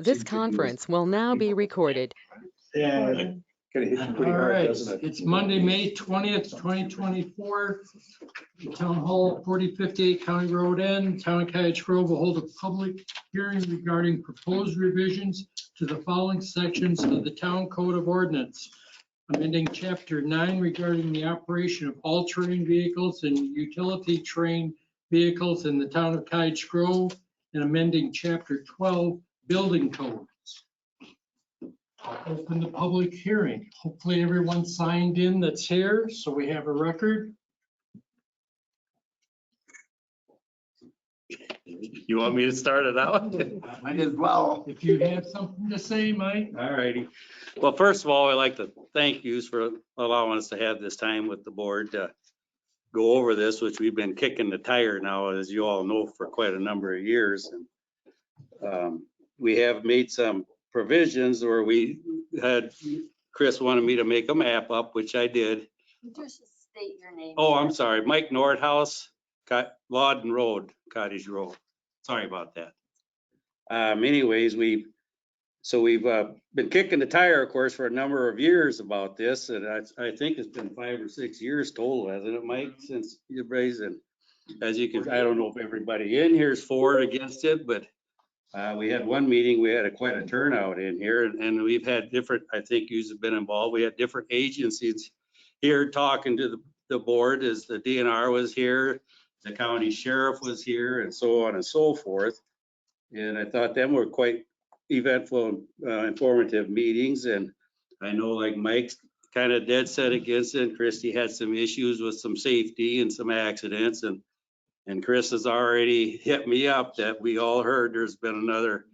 This conference will now be recorded. Yeah. Kind of hit you pretty All hard, right, doesn't it? it's Monday, May 20th, 2024. Town Hall, 4058 County Road N, Town of Cottage Grove will hold a public hearing regarding proposed revisions to the following sections of the Town Code of Ordinance. Amending Chapter 9 regarding the operation of all-terrain vehicles and utility terrain vehicles in the Town of Cottage Grove, and amending Chapter 12 Building Codes. I'll open the public hearing. Hopefully everyone signed in that's here, so we have a record. You want me to start it out? Might as well. If you have something to say, Mike. All righty. Well, first of all, I'd like to thank you for allowing us to have this time with the board to go over this, which we've been kicking the tire now, as you all know, for quite a number of years. And we have made some provisions where we had, Chris wanted me to make a map up, which I did. Just state your name. Oh, I'm sorry, Mike Nordhaus, Lawden Road, Cottage Road. Sorry about that. Anyways, we've been kicking the tire, of course, for a number of years about this, and I think it's been 5 or 6 years total, hasn't it, Mike, since you've raised it? As you can, I don't know if everybody in here is for or against it, but we had one meeting, we had quite a turnout in here, and we've had different, I think you've been involved, we had different agencies here talking to the board, as the DNR was here, the county sheriff was here, and so on and so forth. And I thought them were quite eventful, informative meetings. And I know, like Mike's kind of dead set against it. Christy had some issues with some safety and some accidents. And Chris has already hit me up that we all heard there's been another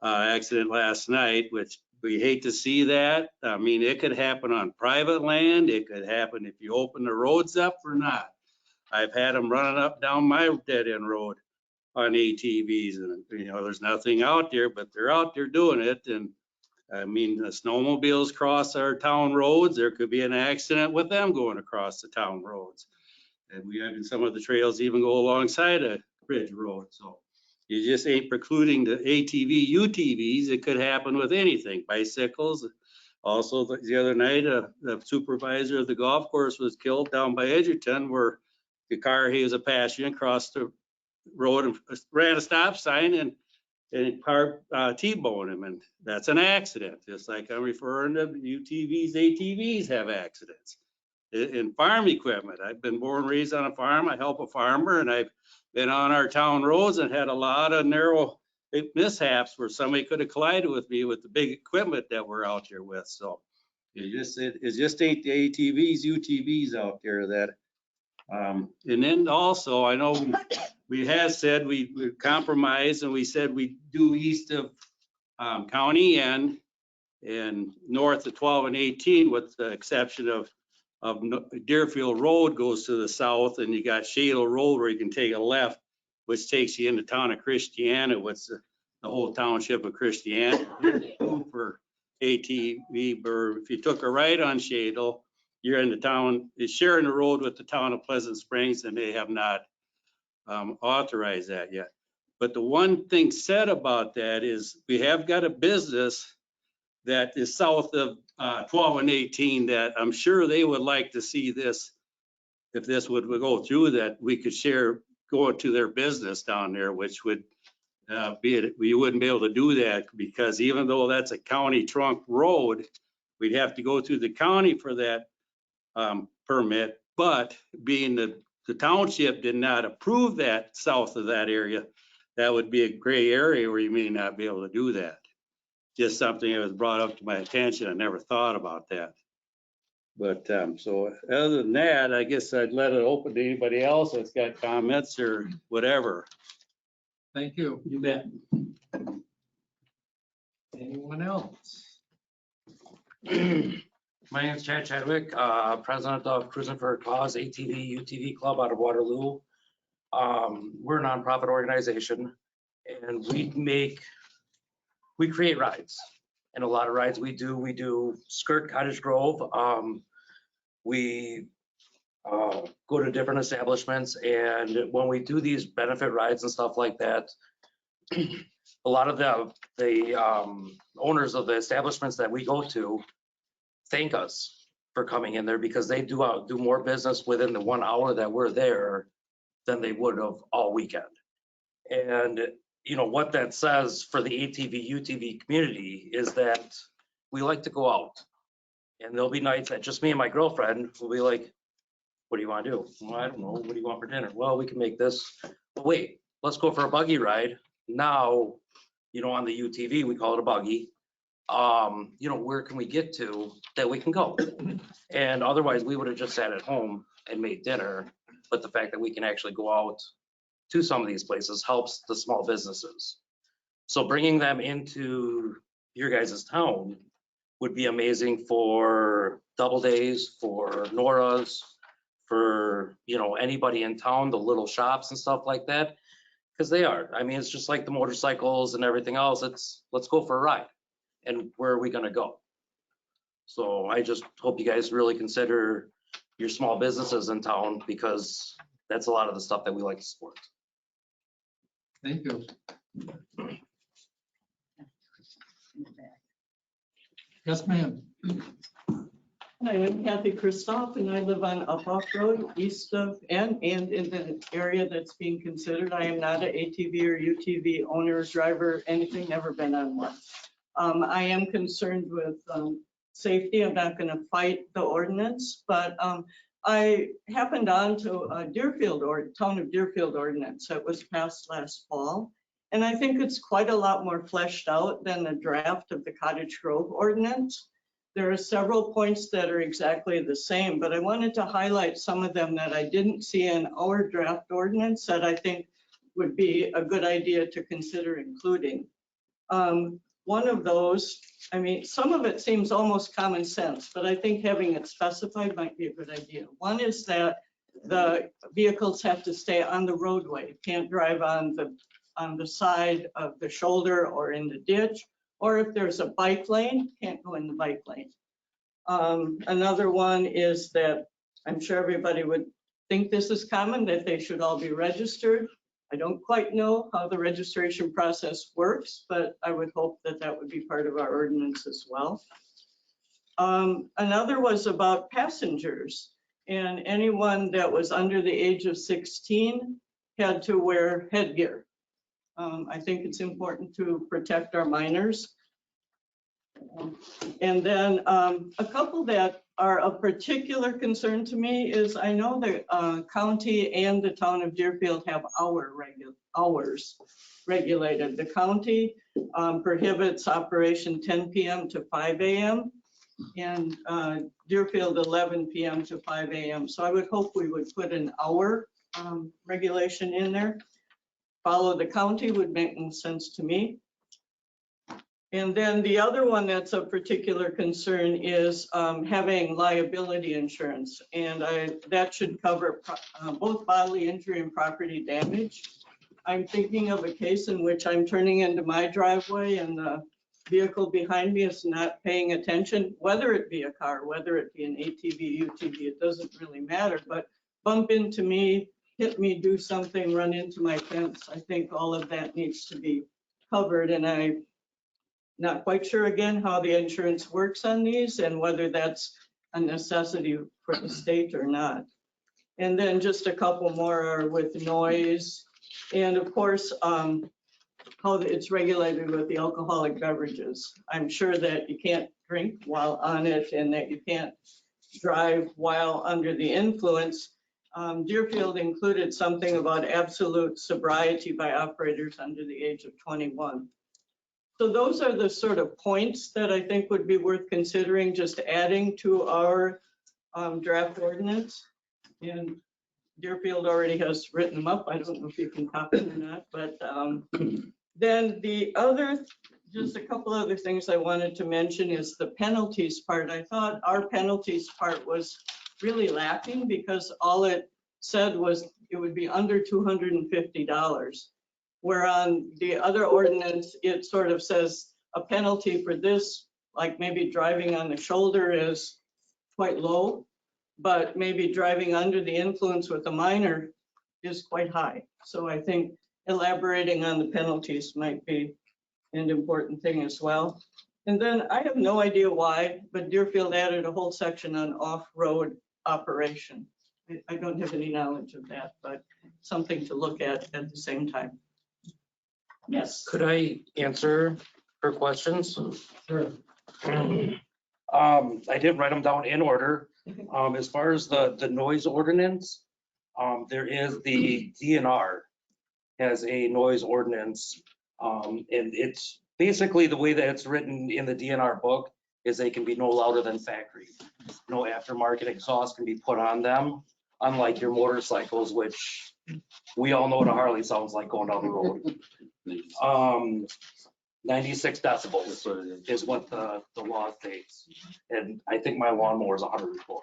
accident last night, which we hate to see that. I mean, it could happen on private land. It could happen if you open the roads up or not. I've had them running up down my dead end road on ATVs, and there's nothing out there, but they're out there doing it. And I mean, the snowmobiles cross our town roads. There could be an accident with them going across the town roads. And we have in some of the trails even go alongside a bridge road. So you just ain't precluding the ATV, UTVs. It could happen with anything, bicycles. Also, the other night, the supervisor of the golf course was killed down by Edgerton, where the car, he was a passenger, crossed the road and ran a stop sign and car T-boned him, and that's an accident. Just like I'm referring to UTVs, ATVs have accidents. In farm equipment, I've been born and raised on a farm. I help a farmer, and I've been on our town roads and had a lot of narrow mishaps where somebody could have collided with me with the big equipment that we're out there with. So it just ain't the ATVs, UTVs out there that. And then also, I know we have said we compromised, and we said we do east of County and north of 12 and 18, with the exception of Deerfield Road goes to the south, and you got Shadle Road where you can take a left, which takes you into town of Christiana, what's the whole township of Christiana for ATV. Or if you took a right on Shadle, you're in the town, it's sharing the road with the town of Pleasant Springs, and they have not authorized that yet. But the one thing said about that is we have got a business that is south of 12 and 18 that I'm sure they would like to see this, if this would go through, that we could share going to their business down there, which would we wouldn't be able to do that, because even though that's a county trunk road, we'd have to go through the county for that permit. But being the township did not approve that south of that area, that would be a gray area where you may not be able to do that. Just something that was brought up to my attention. I never thought about that. But so other than that, I guess I'd let it open to anybody else that's got comments or whatever. Thank you. You bet. Anyone else? My name is Chad Chadwick, president of Cruising for a Cause ATV UTV Club out of Waterloo. We're a nonprofit organization, and we create rides. And a lot of rides we do skirt Cottage Grove. We go to different establishments, and when we do these benefit rides and stuff like that, a a lot of the owners of the establishments that we go to thank us for coming in there because they do more business within the 1 hour that we're there than they would have all weekend. And you know what that says for the ATV, UTV community is that we like to go out. And there'll be nights that just me and my girlfriend will be like, what do you want to do? Well, I don't know. What do you want for dinner? Well, we can make this. But wait, let's go for a buggy ride. Now, you know, on the UTV, we call it a buggy. You know, where can we get to that we can go? And otherwise, we would have just sat at home and made dinner. But the fact that we can actually go out to some of these places helps the small businesses. So bringing them into your guys' town would be amazing for Double Days, for Nora's, for, you know, anybody in town, the little shops and stuff like that. Because they are. I mean, it's just like the motorcycles and everything else. It's let's go for a ride. And where are we going to go? So I just hope you guys really consider your small businesses in town because that's a lot of the stuff that we like to support. Thank you. Yes, ma'am. Hi, I'm Kathy Christoph, and I live on Up Road, east of, and in the area that's being considered. I am not an ATV or UTV owner, driver, anything, never been on one. I am concerned with safety. I'm not going to fight the ordinance, but I happened on to a Deerfield or Town of Deerfield ordinance that was passed last fall. And I think it's quite a lot more fleshed out than the draft of the Cottage Grove ordinance. There are several points that are exactly the same, but I wanted to highlight some of them that I didn't see in our draft ordinance that I think would be a good idea to consider including. One of those, I mean, some of it seems almost common sense, but I think having it specified might be a good idea. One is that the vehicles have to stay on the roadway, can't drive on the side of the shoulder or in the ditch, or if there's a bike lane, can't go in the bike lane. Another one is that I'm sure everybody would think this is common, that they should all be registered. I don't quite know how the registration process works, but I would hope that that would be part of our ordinance as well. Another was about passengers, and anyone that was under the age of 16 had to wear headgear. I think it's important to protect our minors. And then a couple that are of particular concern to me is I know the county and the town of Deerfield have hours regulated. The county prohibits operation 10 p.m. to 5 a.m. and Deerfield 11 p.m. to 5 a.m. So I would hope we would put an hour regulation in there. Follow the county would make more sense to me. And then the other one that's of particular concern is having liability insurance. And that should cover both bodily injury and property damage. I'm thinking of a case in which I'm turning into my driveway and the vehicle behind me is not paying attention, whether it be a car, whether it be an ATV, UTV, it doesn't really matter, but bump into me, hit me, do something, run into my fence. I think all of that needs to be covered, and I'm not quite sure again how the insurance works on these and whether that's a necessity for the state or not. And then just a couple more are with noise, and of course, how it's regulated with the alcoholic beverages. I'm sure that you can't drink while on it and that you can't drive while under the influence. Deerfield included something about absolute sobriety by operators under the age of 21. So those are the sort of points that I think would be worth considering just adding to our draft ordinance. And Deerfield already has written them up. I don't know if you can copy them or not, but then the other, just a couple other things I wanted to mention is the penalties part. I thought our penalties part was really lacking because all it said was it would be under $250. Where on the other ordinance, it sort of says a penalty for this, like maybe driving on the shoulder is quite low, but maybe driving under the influence with a minor is quite high. So I think elaborating on the penalties might be and important thing as well. And then I have no idea why, but Deerfield added a whole section on off-road operation. I don't have any knowledge of that, but something to look at the same time. Yes. Could I answer her questions? Sure. I didn't write them down in order. As far as the noise ordinance, there is the DNR has a noise ordinance. And it's basically the way that it's written in the DNR book is they can be no louder than factory. No aftermarket exhaust can be put on them, unlike your motorcycles, which we all know what a Harley sounds like going down the road. 96 decibels is what the law states. And I think my lawnmower is 104.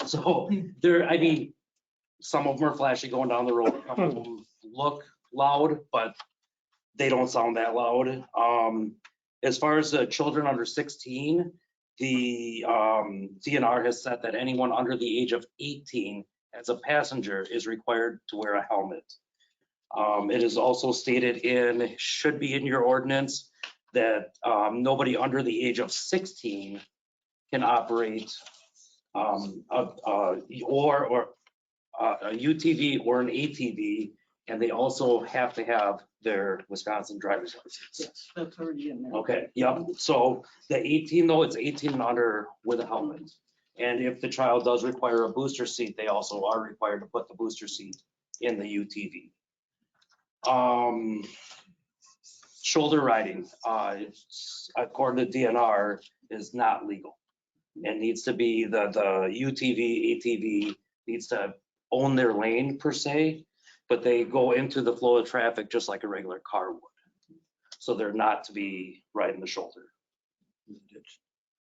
So there, I mean, some of them are flashy going down the road. Some of them look loud, but they don't sound that loud. As far as the children under 16, the DNR has said that anyone under the age of 18 as a passenger is required to wear a helmet. It is also stated should be in your ordinance that nobody under the age of 16 can operate a UTV or an ATV, and they also have to have their Wisconsin driver's license. Yes, that's already in there. Okay, yep. So the 18 though, it's 18 and under with a helmet. And if the child does require a booster seat, they also are required to put the booster seat in the UTV. Shoulder riding, according to DNR, is not legal. It needs to be the UTV, ATV needs to own their lane per se, but they go into the flow of traffic just like a regular car would. So they're not to be riding the shoulder.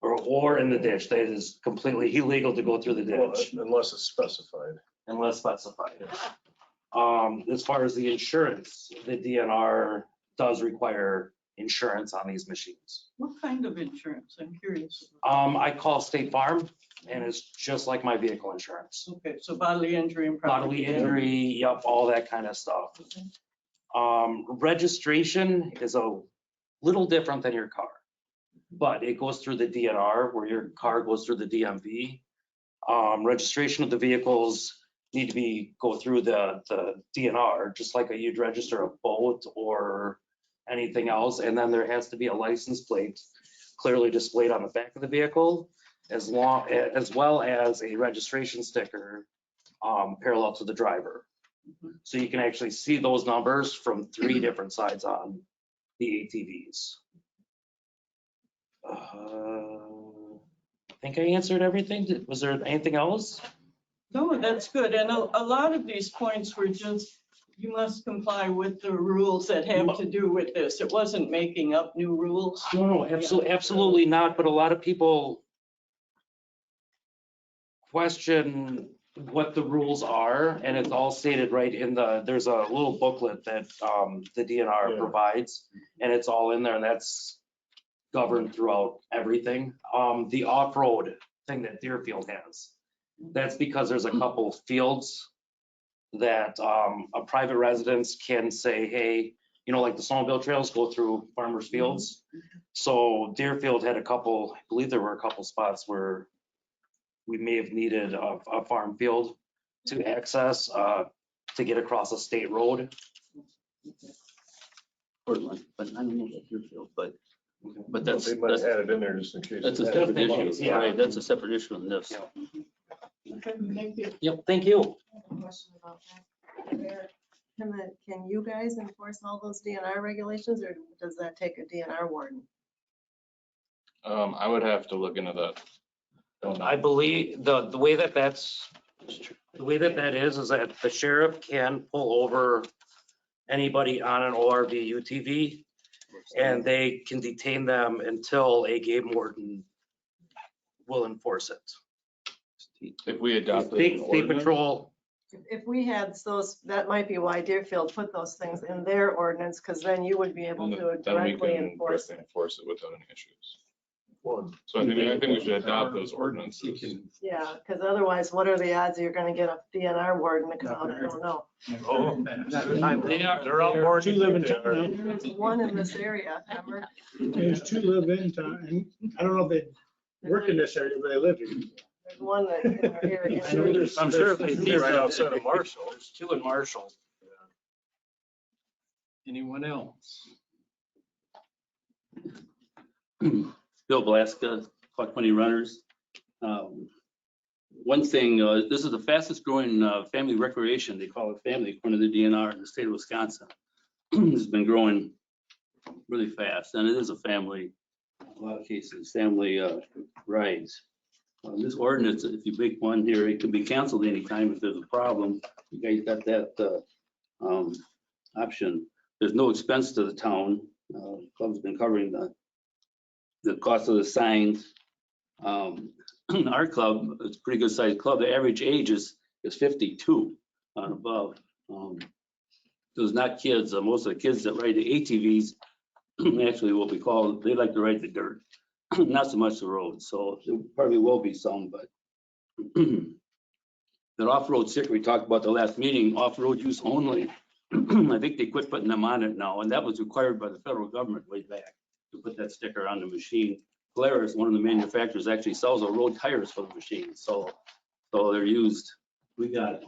Or in the ditch. That is completely illegal to go through the ditch. Unless it's specified. Unless specified. As far as the insurance, the DNR does require insurance on these machines. What kind of insurance? I'm curious. I call State Farm and it's just like my vehicle insurance. Okay, so bodily injury and Bodily property. injury, yep, all that kind of stuff. Registration is a little different than your car, but it goes through the DNR where your car goes through the DMV. Registration of the vehicles need to go through the DNR, just like you'd register a boat or anything else. And then there has to be a license plate clearly displayed on the back of the vehicle, as well as a registration sticker parallel to the driver. So you can actually see those numbers from 3 different sides on the ATVs. I think I answered everything. Was there anything else? No, that's good. And a lot of these points were just, you must comply with the rules that have to do with this. It wasn't making up new rules. No, absolutely not. But a lot of people question what the rules are, and it's all stated right in there's a little booklet that the DNR provides, and it's all in there, and that's governed throughout everything. The off-road thing that Deerfield has, that's because there's a couple fields that a private residence can say, hey, you know, like the snowmobile trails go through farmers' fields. So Deerfield had I believe there were a couple spots where we may have needed a farm field to access to get across a state road. Portland, but I don't know about Deerfield, but that's, They might add it in there just in case. that's a separate issue, Yeah. right? That's a separate issue on this. Okay, thank you. Yep, thank you. Question about that. Can you guys enforce all those DNR regulations, or does that take a DNR warden? I would have to look into that. Don't know. I believe the way that is that the sheriff can pull over anybody on an ORV UTV and they can detain them until a game warden will enforce it. If we adopted an State ordinance, patrol, If we had those, that might be why Deerfield put those things in their ordinance, because then you would be able to then we directly can enforce directly it. enforce it without any issues. One. So I think we should adopt those ordinances. Yeah, because otherwise, what are the odds you're gonna get a DNR warden to come out? I don't know. Oh, they're out more. Two live in town now. There's one in this area, remember? There's two live in town, and I don't know if they work in this area, but they live here. There's one that in our area. I know there's- I'm sure they see right outside of Marshall. There's two in Marshall. Anyone else? Bill Blaska, Clock 20 Runners. One thing, this is the fastest growing family recreation, they call it family, according to the DNR in the state of Wisconsin. It's been growing really fast, and it is a family, in a lot of cases, family rides. This ordinance, if you make one here, it can be canceled anytime if there's a problem. You guys got that option. There's no expense to the town. Club's been covering the cost of the signs. Our club, it's a pretty good sized club. The average age is 52 and above. So it's not kids. Most of the kids that ride the ATVs, actually what we call, they like to ride the dirt, not so much the road. So there probably will be some, but that off-road sticker we talked about the last meeting, off-road use only. I think they quit putting them on it now, and that was required by the federal government way back to put that sticker on the machine. Polaris, one of the manufacturers, actually sells the road tires for the machine, so they're used. We're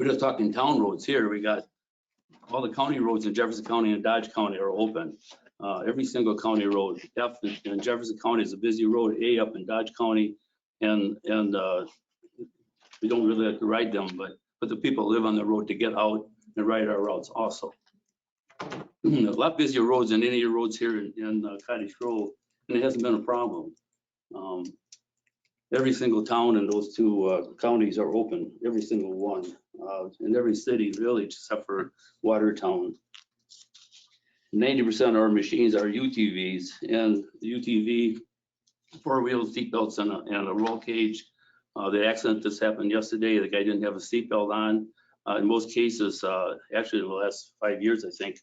just talking town roads here. We got all the county roads in Jefferson County and Dodge County are open. Every single county road. F in Jefferson County is a busy road. A up in Dodge County, and we don't really have to ride them, but the people live on the road to get out and ride our routes also. A lot busier roads than any of the roads here in Cottage Grove, and it hasn't been a problem. Every single town in those two counties are open, every single one, in every city, village, except for Watertown. 90% of our machines are UTVs, and the UTV, four-wheel seatbelts and a roll cage. The accident just happened yesterday, the guy didn't have a seatbelt on. In most cases, actually the last 5 years, I think,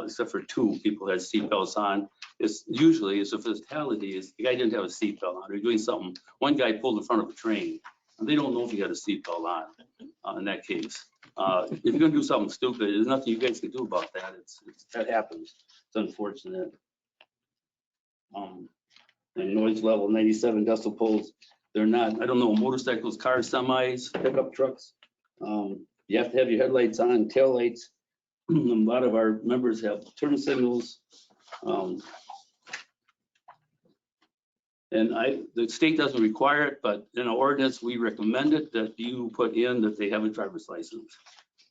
except for 2 people had seatbelts on. It's usually a fatality is the guy didn't have a seatbelt on. They're doing something. One guy pulled in front of a train, and they don't know if he had a seatbelt on in that case. If you're gonna do something stupid, there's nothing you guys can do about that. That happens. It's unfortunate. And noise level 97 decibels. They're not. I don't know. Motorcycles, cars, semis, pickup trucks. You have to have your headlights on, tail lights. A lot of our members have turn signals. And the state doesn't require it, but in an ordinance, we recommend it that you put in that they have a driver's license.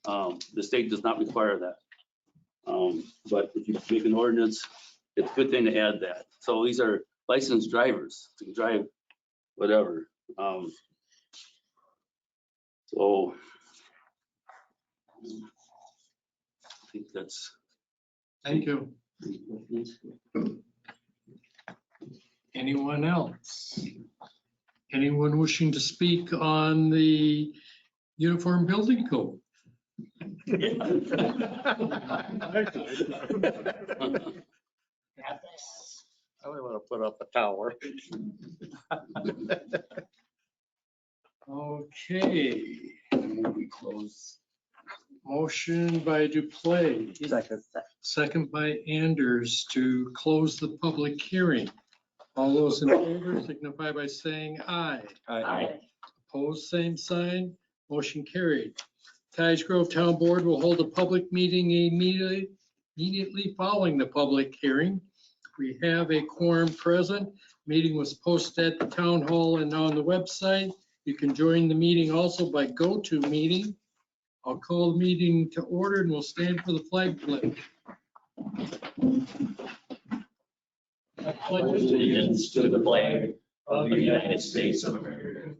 The state does not require that. But if you make an ordinance, it's a good thing to add that. So these are licensed drivers to drive whatever. So I think that's. Thank you. Anyone else? Anyone wishing to speak on the Uniform Building Code? I only want to put up a tower. Okay, We close. motion by Duplay, second by Anders to close the public hearing. All those in favor signify by saying aye. Aye. Opposed, same sign. Motion carried. Cottage Grove Town Board will hold a public meeting immediately following the public hearing. We have a quorum present. Meeting was posted at the town hall and on the website. You can join the meeting also by GoToMeeting. I'll call the meeting to order and we'll stand for the flag pledge. I pledge Allegiance to the flag of the United States of America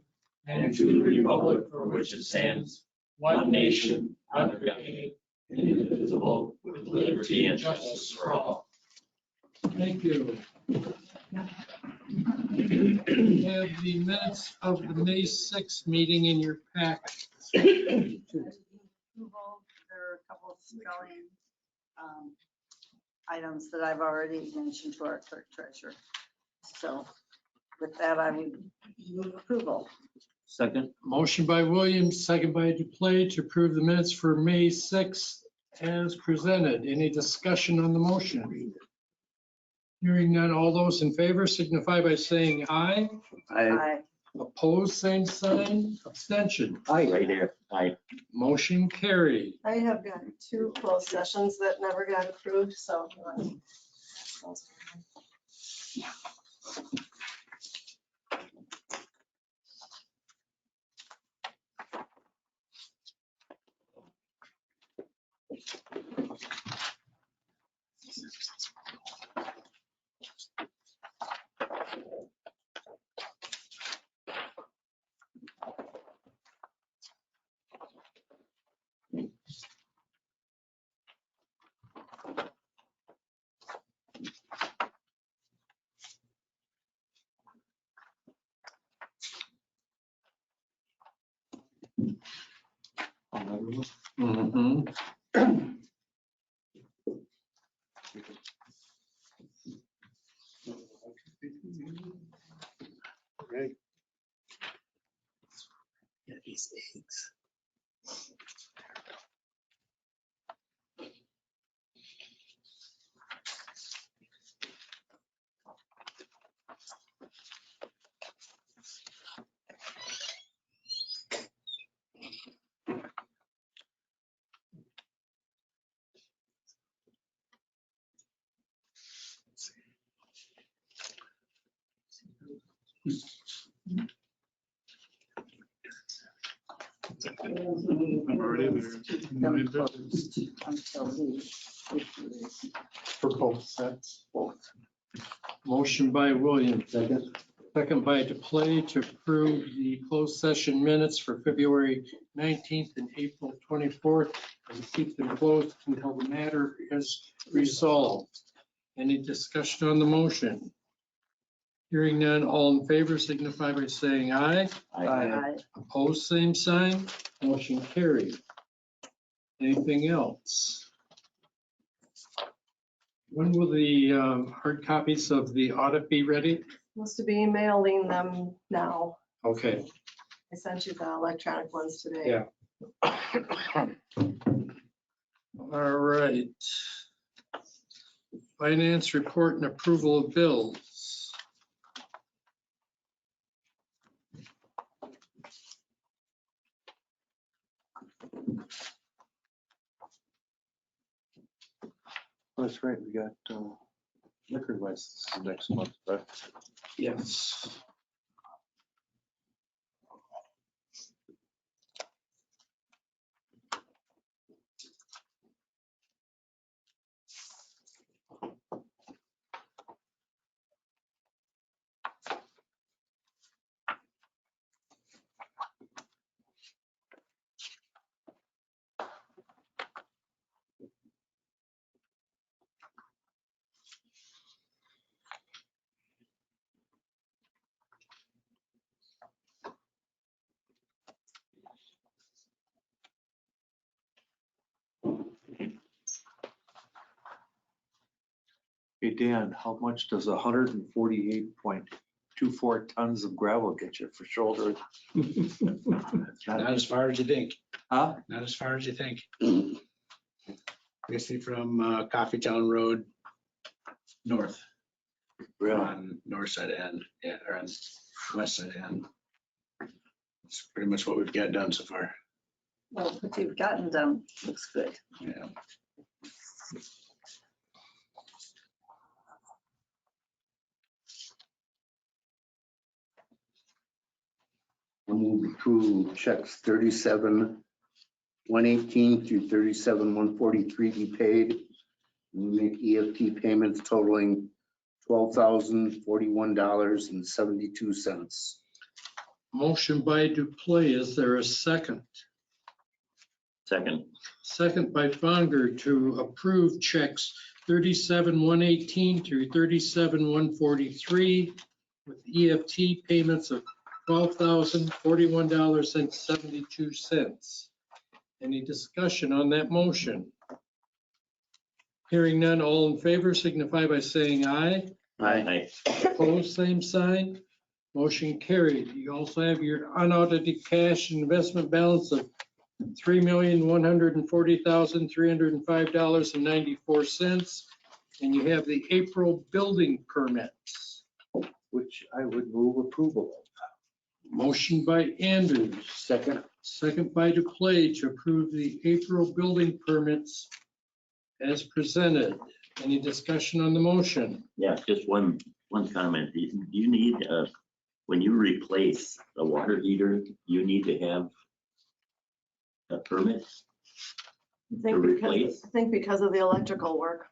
and to the republic for which it stands, one nation, under God, indivisible, with liberty and justice for all. Thank you. You have the minutes of the May 6th meeting in your packet. Approval, there are a couple of spelling items that I've already mentioned to our clerk treasurer. So with that, I would move approval. Second. Motion by Williams, second by Duplay to approve the minutes for May 6th as presented. Any discussion on the motion? Hearing none, all those in favor signify by saying aye. Aye. Opposed, same sign. Abstention. Aye, right there. Aye. Motion carried. I have got 2 closed sessions that never got approved, so. Mhm. These eggs. I'm already there. Until we. For both sets. Motion by Williams. Second by Duplay to approve the closed session minutes for February 19th and April 24th and keep them closed until the matter is resolved. Any discussion on the motion? Hearing none, all in favor signify by saying aye. Aye. Opposed, same sign. Motion carried. Anything else? When will the hard copies of the audit be ready? Supposed to be mailing them now. Okay. I sent you the electronic ones today. Yeah. All right. Finance report and approval of bills. That's right, we got liquor licenses next month, right? Yes. Hey, Dan, how much does 148.24 tons of gravel get you for shoulder? Not as far as you think. Huh? Not as far as you think. Basically from Coffee Town Road north. Really? On north side end, yeah, or on west side end. It's pretty much what we've got done so far. Well, what you've gotten done looks good. Yeah. I'll move to approve checks 37,118 through 37,143 be paid. We make EFT payments totaling $12,041.72. Motion by Duplay. Is there a second? Second. Second by Fonger to approve checks 37,118 through 37,143 with EFT payments of $12,041.72. Any discussion on that motion? Hearing none, all in favor signify by saying aye. Aye. Opposed, same sign. Motion carried. You also have your unaudited cash and investment balance of $3,140,305.94. And you have the April building permits. Which I would move approval of. Motion by Andrews, Second. second by Duplay to approve the April building permits as presented. Any discussion on the motion? Yeah, just one comment. Do you need, when you replace a water heater, you need to have a permit? I replace? think because of the electrical work.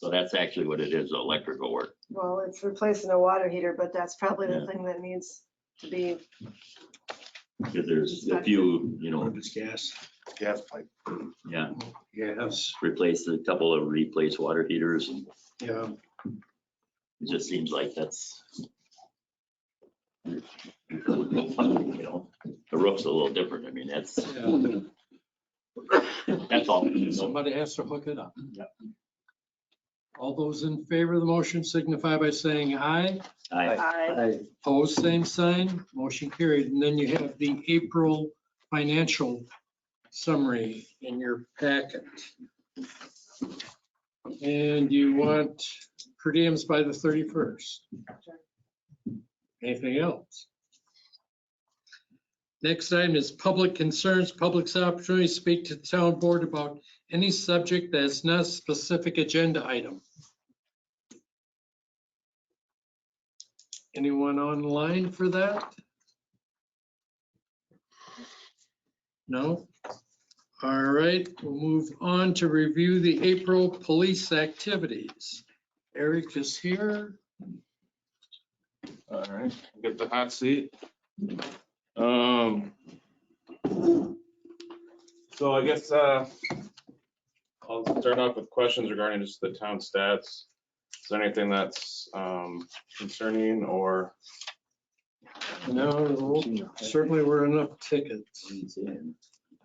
So that's actually what it is, electrical work. Well, it's replacing a water heater, but that's probably the Yeah. thing that needs to be. Because there's a few, It's gas pipe. yeah, Yes. replace a couple of replace water heaters, and Yeah. it just seems like that's, the roof's a little different. I mean, that's all. Somebody has to hook it up. Yeah. All those in favor of the motion signify by saying aye. Aye. Opposed, same sign. Motion carried. And then you have the April financial summary in your packet. And you want per diems by the 31st. Anything else? Next item is public concerns, public's opportunity to speak to the town board about any subject that is not a specific agenda item. Anyone online for that? No? All right, we'll move on to review the April police activities. Eric is here. All right, get the hot seat. So I guess I'll start off with questions regarding just the town stats. Is there anything that's concerning or? No, certainly were enough tickets.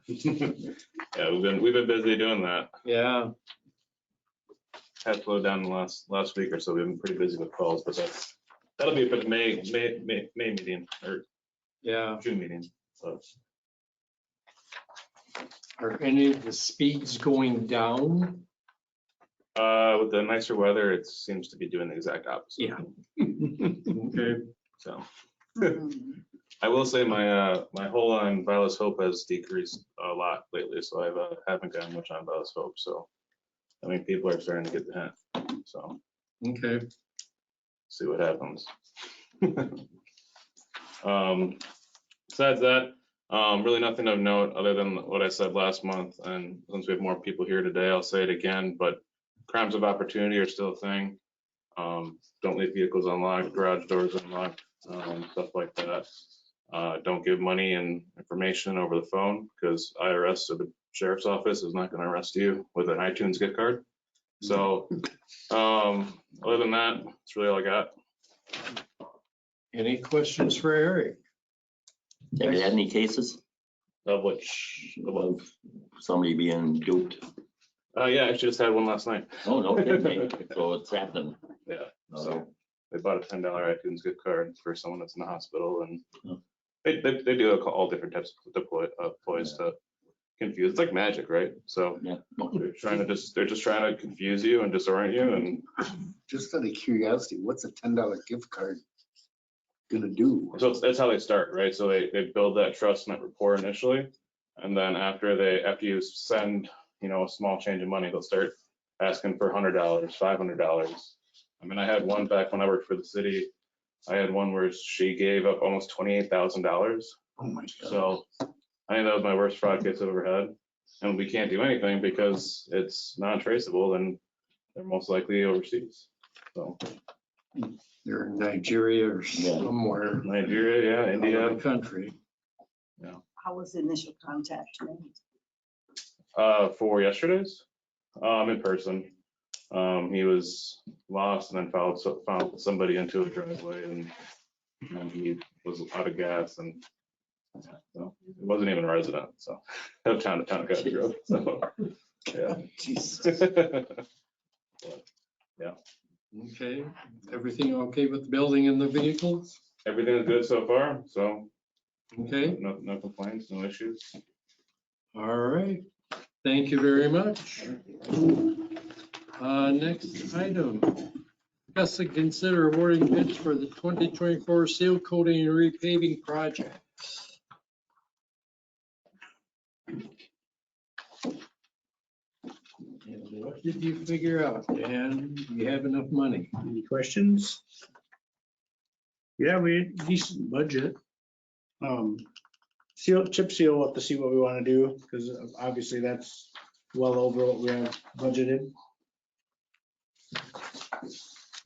Yeah, we've been busy doing that. Yeah. Had slowed down the last week or so. We've been pretty busy with calls, but that'll be for the May meeting or Yeah. June meeting. So Are any of the speeds going down? with the nicer weather, it seems to be doing the exact opposite. Yeah. Okay. So I will say my hold on Vilas Hope has decreased a lot lately, so I haven't gotten much on Vilas Hope. So I mean, people are starting to get the hint. So Okay. see what happens. Besides that, really nothing of note other than what I said last month. And since we have more people here today, I'll say it again, but crimes of opportunity are still a thing. Don't leave vehicles unlocked, garage doors unlocked, stuff like that. Don't give money and information over the phone because IRS or the sheriff's office is not going to arrest you with an iTunes gift card. So other than that, that's really all I got. Any questions for Eric? Have you had any cases Of which, of somebody being duped? yeah, I actually just had one last night. Oh, no kidding. So it's happening. Yeah, Oh. so they bought a $10 iTunes gift card for someone that's in the hospital, and Oh. they do all different types of ploys to confuse. It's like magic, right? So Yeah. they're just trying to confuse you and disorient you, and Just out of curiosity, what's a $10 gift card gonna do? so that's how they start, right? So they build that trust and that rapport initially, and then after you send, a small change of money, they'll start asking for $100, $500. I mean, I had one back when I worked for the city. I had one where she gave up almost $28,000. Oh my God. So I think that was my worst fraud case I've ever had. And we can't do anything because it's non-traceable and they're most likely overseas. So They're in Nigeria or somewhere. Nigeria, yeah, India. Out of the country. How was the initial contact made? For yesterday's, in person. He was lost and then found somebody into a driveway and he was out of gas and so it wasn't even a resident, so of town Cottage Grove. So yeah. Jesus. But, yeah. Okay, everything okay with the building and the vehicles? Everything's good so far, so Okay, no complaints, no issues. all right. Thank you very much. Next item. Discuss and consider awarding bids for the 2024 seal coating and repaving project. And what did you figure out, Dan? Do you have enough money? Any questions? Yeah, we decent budget. Chip seal, we'll have to see what we want to do, because obviously that's well over what we have budgeted.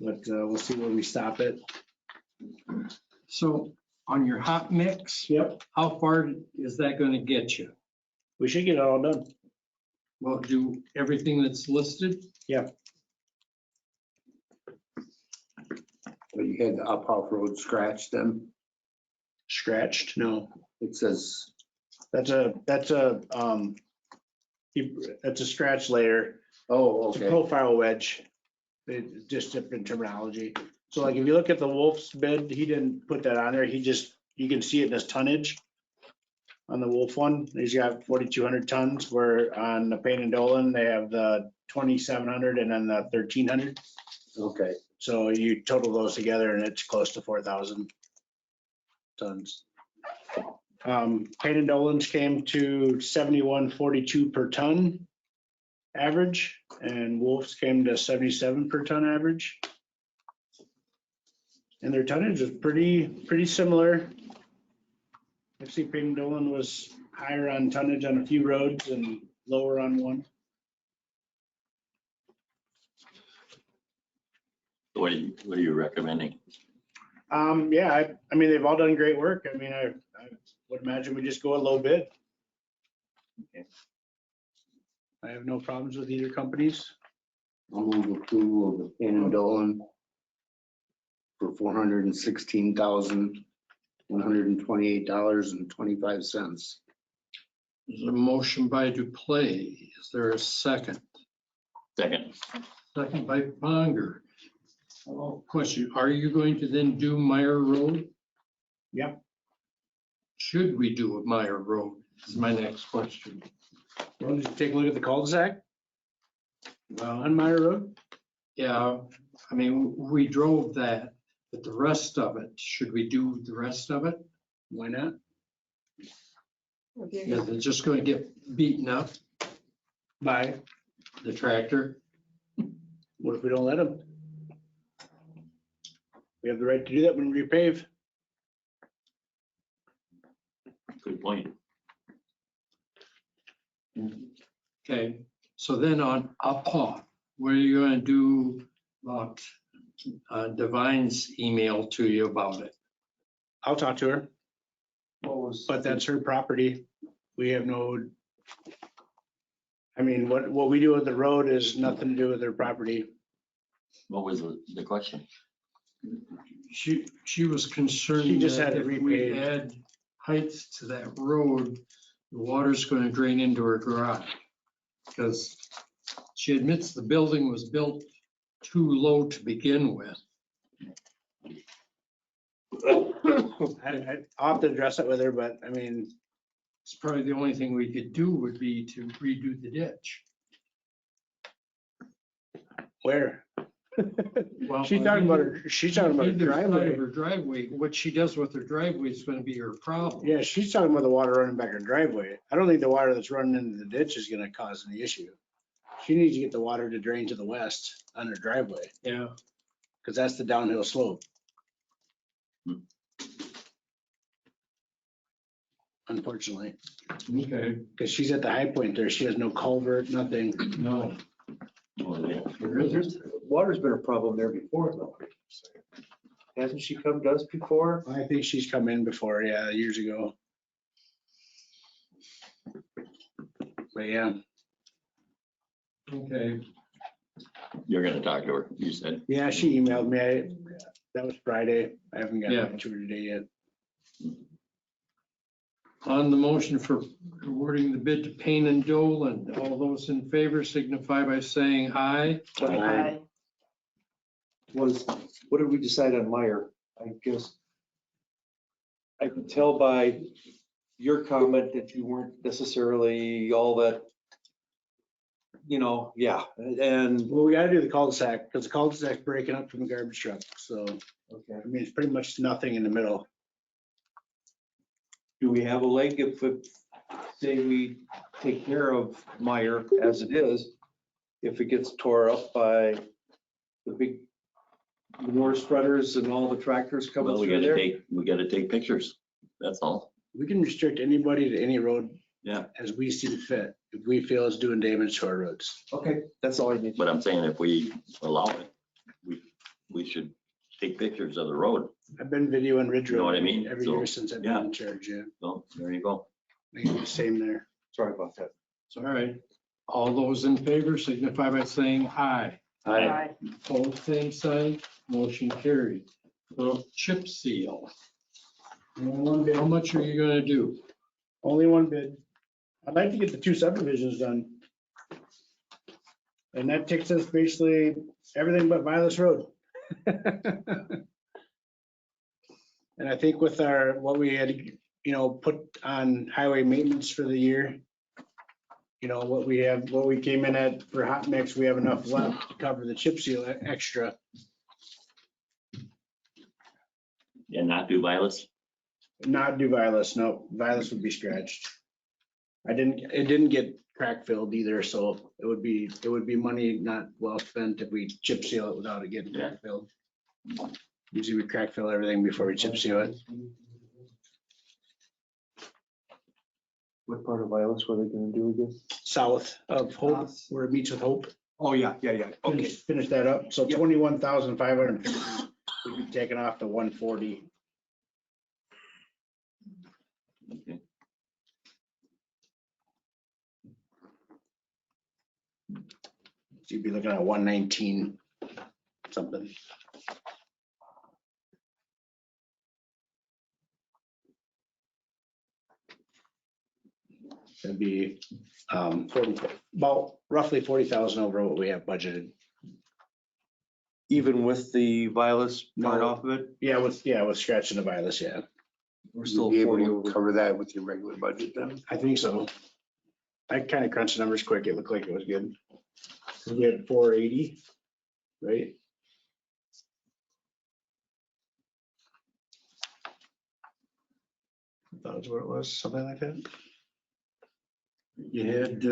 But we'll see where we stop it. So on your hot mix, Yep. how far is that going to get you? We should get it all done. Well, do everything that's listed? But you had the up off road scratch then? Scratched? No. It says, That's a scratch layer. oh, It's a okay. profile wedge. It's just different terminology. So like if you look at the Wolf's bid, he didn't put that on there. You can see it in his tonnage. On the Wolf one, he's got 4,200 tons, where on the Payne and Dolan, they have the 2,700 and then the 1,300. Okay. So you total those together and it's close to 4,000 tons. Payne and Dolan's came to 71.42 per ton average, and Wolf's came to 77 per ton average. And their tonnage is pretty similar. Actually, Payne and Dolan was higher on tonnage on a few roads and lower on one. What are you recommending? Yeah, I mean, they've all done great work. I mean, I would imagine we just go a low bid. I have no problems with either companies. I'll move approval of the Payne and Dolan for $416,128.25. There's a motion by Duplay. Is there a second? Second. Second by Conger. Question, are you going to then do Meyer Road? Yep. Should we do a Meyer Road? Is my next question. Well, did you take a look at the cul-de-sac Well, on Meyer Road? yeah, I mean, we drove that, but the rest of it, should we do the rest of it? Why not? Is it just going to get beaten up, By, the tractor? what if we don't let them? We have the right to do that when we repave. Good point. Okay, so then on Uphaw, what are you going to do about Divine's email to you about it? I'll talk to her, but that's her property. We have no, I mean, what we do with the road is nothing to do with their property. What was the question? She was concerned She just that had it if we repaved. add heights to that road, the water's going to drain into her garage. Because she admits the building was built too low to begin with. I'll have to address it with her, but I mean, It's probably the only thing we could do would be to redo the ditch. where? Well, She's talking about her Either side of driveway. her driveway, what she does with her driveway is going to be her problem. Yeah, she's talking about the water running back her driveway. I don't think the water that's running into the ditch is gonna cause any issue. She needs to get the water to drain to the west on her driveway, Yeah. because that's the downhill slope. Unfortunately, Okay. because she's at the high point there. She has no culvert, nothing. No. Oh, yeah. Water's been a problem there before though. Hasn't she come to us before? I think she's come in before, yeah, years ago. But yeah, Okay. You're gonna talk to her, you said. yeah, she emailed me. That was Friday. I haven't Yeah. gotten to her today yet. On the motion for awarding the bid to Payne and Dolan, all those in favor signify by saying aye. Aye. was, what did we decide on Meyer? I guess I could tell by your comment that you weren't necessarily all that, yeah, and, Well, we gotta do the cul-de-sac, because the cul-de-sac's breaking up from the garbage truck, so, okay. I mean, it's pretty much nothing in the middle. Do we have a leg if, say, we take care of Meyer as it is, if it gets tore up by the big manure spreaders and all the tractors coming Well, through there? we gotta take pictures. That's all. We can restrict anybody to any road. Yeah. As we see fit, if we feel it's doing damage to our roads. Okay, that's all I need. But I'm saying if we allow it, we should take pictures of the road. I've been videoing Ridge You know Road what I mean? every So, year since I've been yeah. in charge, yeah. So there you go. I do the same there. Sorry about that. All right. All those in favor signify by saying aye. Aye. Opposed, same sign. Motion carried. So chip seal. How much are you gonna do? Only one bid. I'd like to get the 2 subdivisions done. And that takes us basically everything but Vilas Road. And I think with what we had, put on highway maintenance for the year, what we came in at for hot mix, we have enough left to cover the chip seal extra. And not do Vilas. Not do Vilas, no. Vilas would be scratched. It didn't get crack filled either, so it would be money not well spent if we chip seal it without it getting crack filled. Usually we crack fill everything before we chip seal it. What part of Vilas were they gonna do again? South of Hope, where it meets with Hope. Oh, yeah. Okay. Finish that up. So Yep. 21,550 would be taken off to 140. Okay. So you'd be looking at 119 something. It'd be 40, about roughly 40,000 over what we have budgeted. Even with the Vilas part off of it? Yeah, with scratching the Vilas, yeah. We're You'll still be able 40 to over. cover that with your regular budget then? I think so. I kind of crunched the numbers quick. It looked like it was good. So we had 480, right? That was what it was, something like that. You had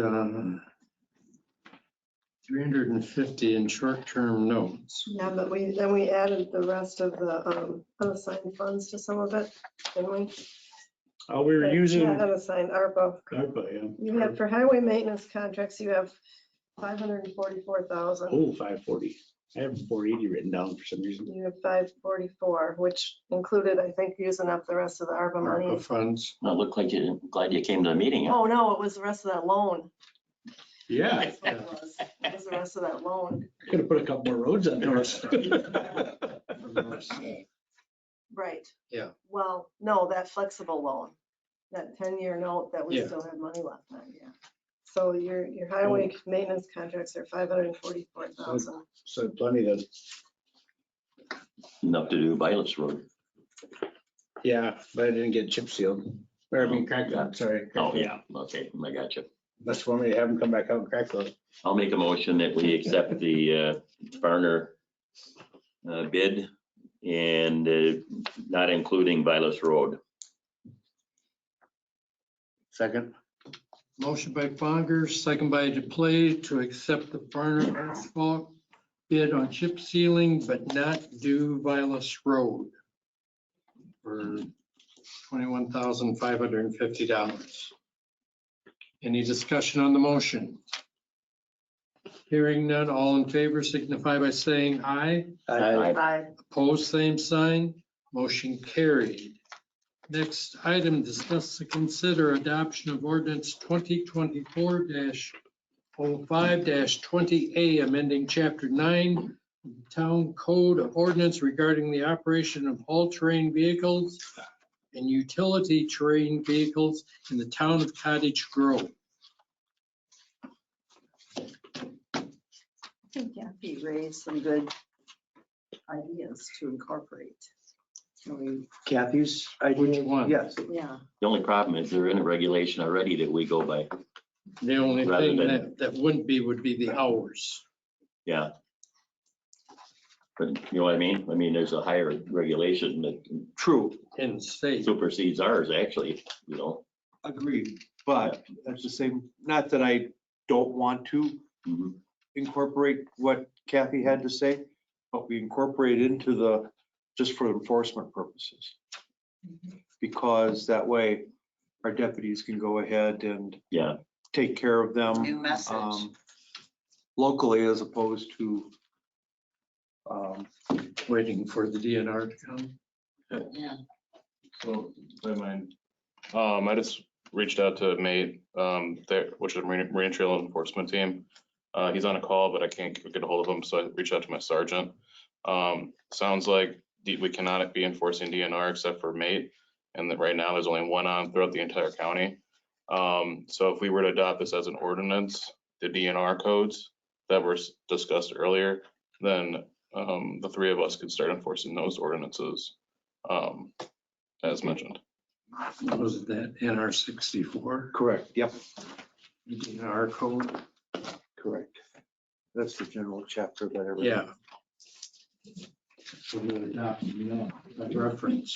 350 in short-term notes. Yeah, but then we added the rest of the unassigned funds to some of it, didn't we? Oh, we were using Yeah, unassigned ARPA. ARPA, yeah. You have, for highway maintenance contracts, you have 544,000. Oh, 540. I have 480 written down for some reason. You have 544, which included, I think, using up the rest of the ARPA ARPA money. funds. Well, it looked like glad you came to the meeting. Huh? Oh, no, it was the rest of that loan. Yeah, That's what it was. It was the rest of that loan. could have put a couple more roads on doors. Right. Yeah. Well, no, that flexible loan, that 10-year note that we Yeah. still had money left on, yeah. So your highway maintenance contracts are 544,000. So plenty then. Enough to do Vilas Road. Yeah, but I didn't get chip sealed. Or I mean, crack filled, sorry. Oh, yeah. Okay, I got you. That's for me to have them come back out and crack filled. I'll make a motion that we accept the Farner bid and not including Vilas Road. Second. Motion by Fongers, second by DePlay to accept the Farner asphalt bid on chip sealing, but not do Vilas Road for $21,550. Any discussion on the motion? Hearing none, all in favor signify by saying aye. Aye. Opposed, same sign. Motion carried. Next item, discuss and consider adoption of ordinance 2024-05-20A, amending chapter 9 of the Town Code of Ordinance regarding the operation of all-terrain vehicles and utility terrain vehicles in the town of Cottage Grove. I think Kathy raised some good ideas to incorporate. Can we, Kathy's Which idea? one? Yes. yeah, The only problem is they're in a regulation already that we go by. The only Rather thing than- that wouldn't be would be the hours. Yeah. But you know what I mean? I mean, there's a higher regulation that True, In state. supersedes ours, actually, you know? agreed. But that's the same, not that I don't want to Mhm. incorporate what Kathy had to say, but we incorporate into the, just for enforcement purposes. Because that way our deputies can go ahead and Yeah, take care of them. new message. Locally as opposed to, Waiting for the DNR to come. Yeah. So, if I mind, I just reached out to Mate, there, which is a Marine Trail Enforcement Team. He's on a call, but I can't get a hold of him, so I reached out to my sergeant. Sounds like we cannot be enforcing DNR except for Mate, and that right now there's only one on throughout the entire county. So if we were to adopt this as an ordinance, the DNR codes that were discussed earlier, then the three of us could start enforcing those ordinances, as mentioned. Was that NR 64? correct, yep, DNR code? correct. That's the general chapter that everything. Yeah. So we're adopting that reference.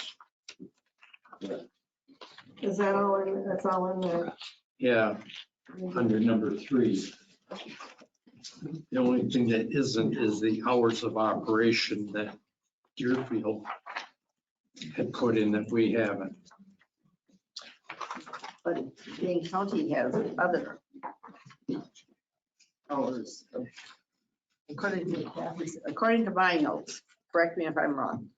Is that all in, that's all in there? Yeah, under number 3. The only thing that isn't is the hours of operation that Deerfield had put in that we haven't. But Dane County has other hours. According to my notes, correct me if I'm wrong.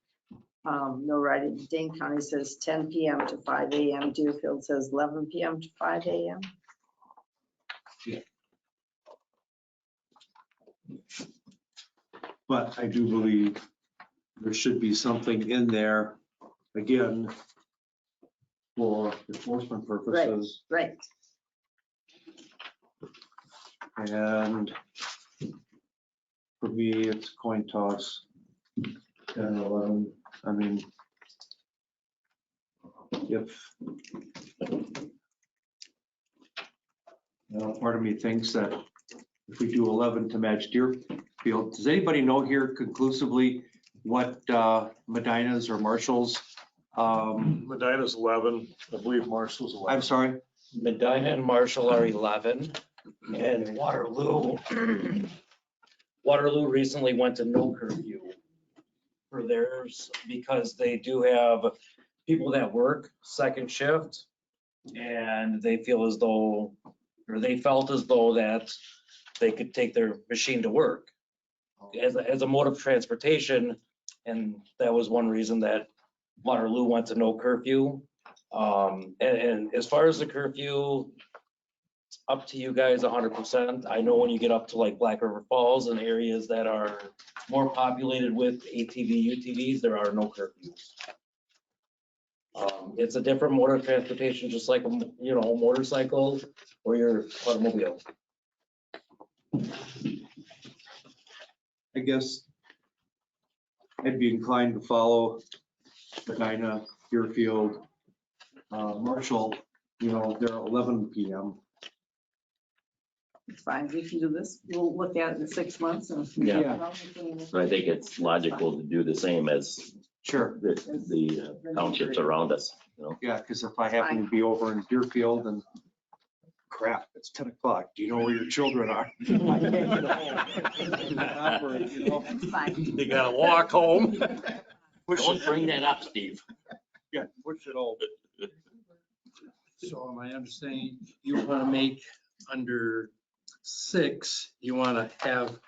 No writing, Dane County says 10 PM to 5 AM. Deerfield says 11 PM to 5 AM. But I do believe there should be something in there, again, for enforcement purposes. Right. And for me, it's coin toss. 10, 11, I mean, if, part of me thinks that if we do 11 to match Deerfield, does anybody know here conclusively what Medina's or Marshall's? Medina's 11, I believe Marshall's 11. I'm sorry, Medina and Marshall are 11, and Waterloo recently went to no curfew for theirs because they do have people that work second shift, and they feel as though, or they felt as though that they could take their machine to work as a mode of transportation, and that was one reason that Waterloo went to no curfew. And as far as the curfew, it's up to you guys 100%. I know when you get up to like Black River Falls and areas that are more populated with ATV, UTVs, there are no curfews. It's a different mode of transportation, just like a motorcycle or your automobile. I guess I'd be inclined to follow Medina, Deerfield, Marshall, they're 11 PM. It's fine. We can do this. We'll look at it in 6 months and. Yeah. So I think it's logical to do the same as Sure. the townships around us, you know? Yeah, because if I happen to be over in Deerfield and crap, it's 10 o'clock, do you know where your children are? I can't get home. It's fine. You gotta walk home. Don't bring that up, Steve. Yeah, push it all. So am I understanding you want to make under 6, you want to have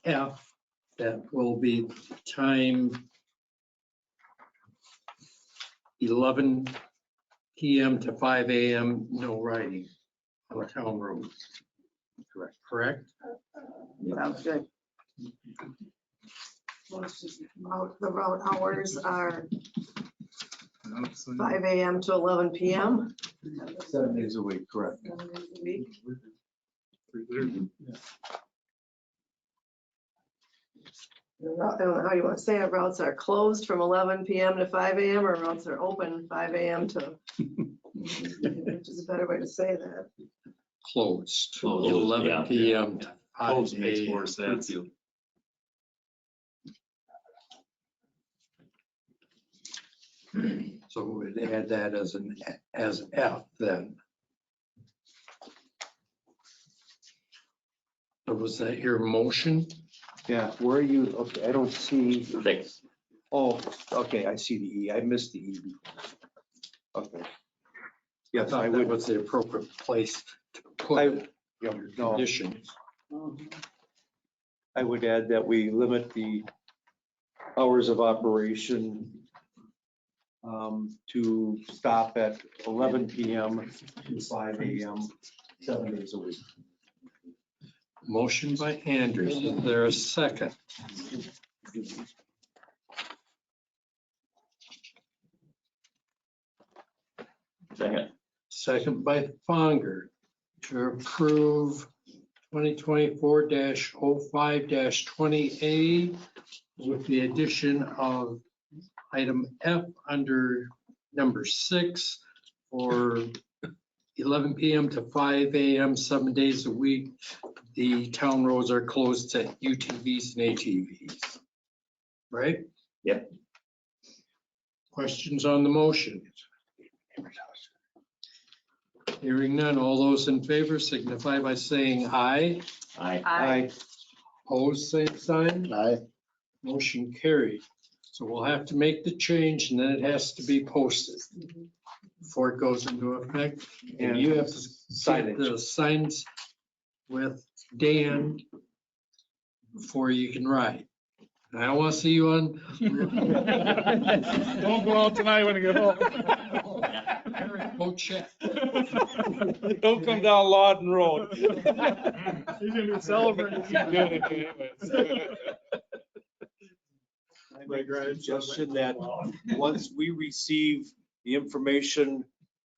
F that will be time 11 PM to 5 AM, no riding on town roads. Correct? Sounds good. The road hours are 5 AM to 11 PM. 7 days a week, correct. I don't know how you want to say it, routes are closed from 11 PM to 5 AM, or routes are open 5 AM to, which is a better way to say that. Closed, Closed, 11 yeah. PM to 5 Closed makes more AM. sense. So we'd add that as F then. So was that your motion? Yeah, where are you? Okay, I don't see. 6. Oh, okay, I see the E. I missed the E. Okay. I Yes, I thought that would. was the appropriate place to I- put your no. conditions. I would add that we limit the hours of operation to stop at 11 PM to 5 AM, 7 days a week. Motion by Anders. Is there a second? Second. Second by Fonger to approve 2024-05-20A with the addition of item F under number 6 for 11 PM to 5 AM, 7 days a week. The town roads are closed to UTVs and ATVs. Right? Yep. Questions on the motion? Hearing none, all those in favor signify by saying aye. Aye. Opposed, same sign. Aye. Motion carried. So we'll have to make the change and then it has to be posted before it goes into effect. And you have to get the signs with Dan before you can ride. I don't want to see you on. Don't go out tonight when you get home. Eric, go check. Don't come down Lawton Road. He's gonna be celebrating. I make a suggestion that once we receive the information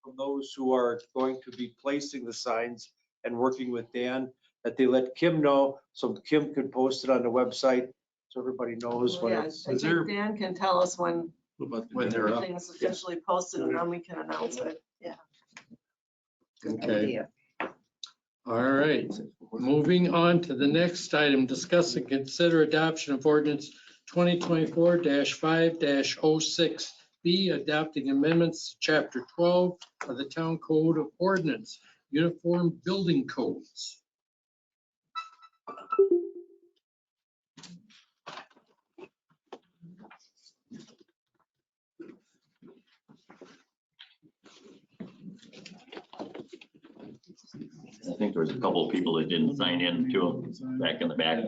from those who are going to be placing the signs and working with Dan, that they let Kim know, so Kim could post it on the website, so everybody knows when Yeah, it's. I think Dan can tell us when When they're up. everything's officially posted, and then we can announce it. Yeah. Okay. All right. Moving on to the next item, discuss and consider adoption of ordinance 2024-5-06B, adopting amendments to chapter 12 of the town code of ordinance, uniform building codes. I think there was a couple of people that didn't sign in to them back in the back.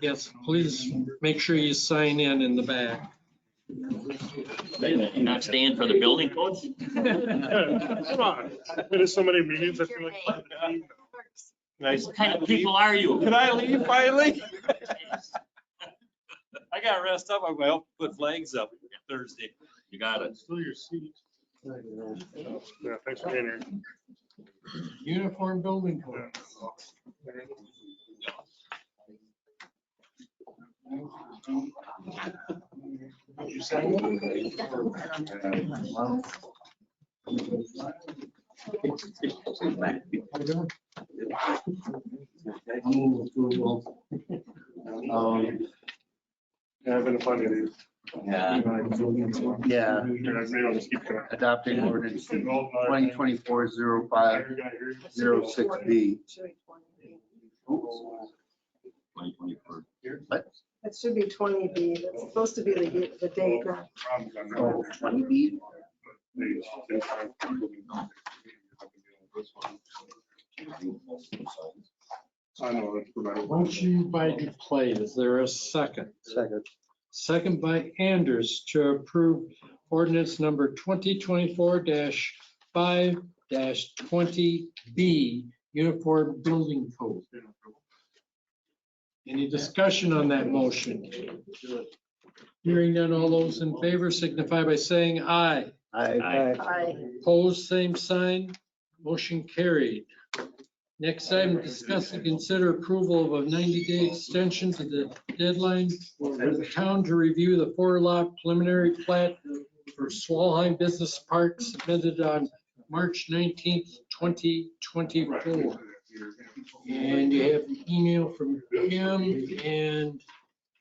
Yes, please make sure you sign in the back. You're not staying for the building codes? Come on. There's so many meetings. I feel like. Nice. What kind of people are you? Can I leave finally? I got rest up. I'm going to put flags up Thursday. You got it. Still your seat. Yeah, thanks for being here. Uniform building codes. Yeah, I've been a funny these. Yeah. Maybe I'll just keep going. Adopting ordinance 2024-05-06B. What? It should be 20B. That's supposed to be the date. not- Oh, 20B? I know, that's provided. Motion by Duplay, is there a second? Second. Second by Anders to approve ordinance number 2024-5-20B, Uniform Building Code. Any discussion on that motion? Hearing none, all those in favor signify by saying aye. Aye. I Opposed, same sign. Motion carried. Next item, discuss and consider approval of a 90-day extension to the deadline for the town to review the 4-lot preliminary plat for Swalheim Business Park submitted on March 19th, 2024. And you have an email from Jim and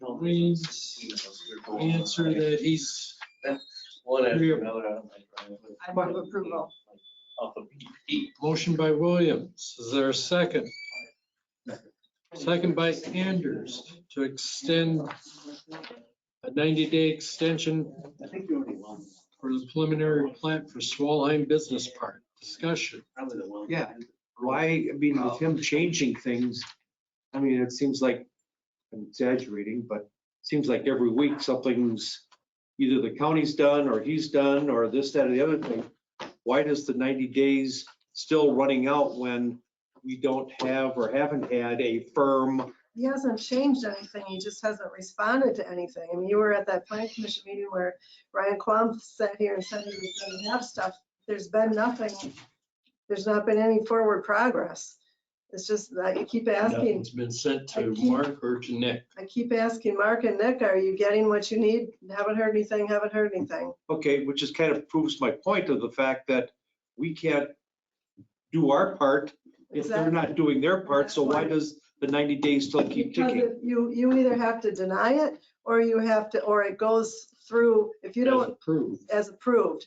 Wayne's answer that he's. I move approval. Motion by Williams. Is there a second? Second by Anders to extend a 90-day extension for the preliminary plat for Swalheim Business Park. Discussion. Yeah, why, I mean, with him changing things, I mean, it seems like, I'm exaggerating, but it seems like every week something's, either the county's done, or he's done, or this, that, or the other thing. Why does the 90 days still running out when we don't have or haven't had a firm? He hasn't changed anything. He just hasn't responded to anything. I mean, you were at that planning commission meeting where Ryan Quam sat here and said he was going to have stuff. There's been nothing. There's not been any forward progress. It's just that you keep asking. It's been sent to Mark or to Nick. I keep asking Mark and Nick, are you getting what you need? Haven't heard anything, haven't heard anything. Okay, which just kind of proves my point of the fact that we can't do our part if they're not doing their part. So why does the 90 days still keep Because ticking? you either have to deny it or you have to, or it goes through, if you don't, as approved.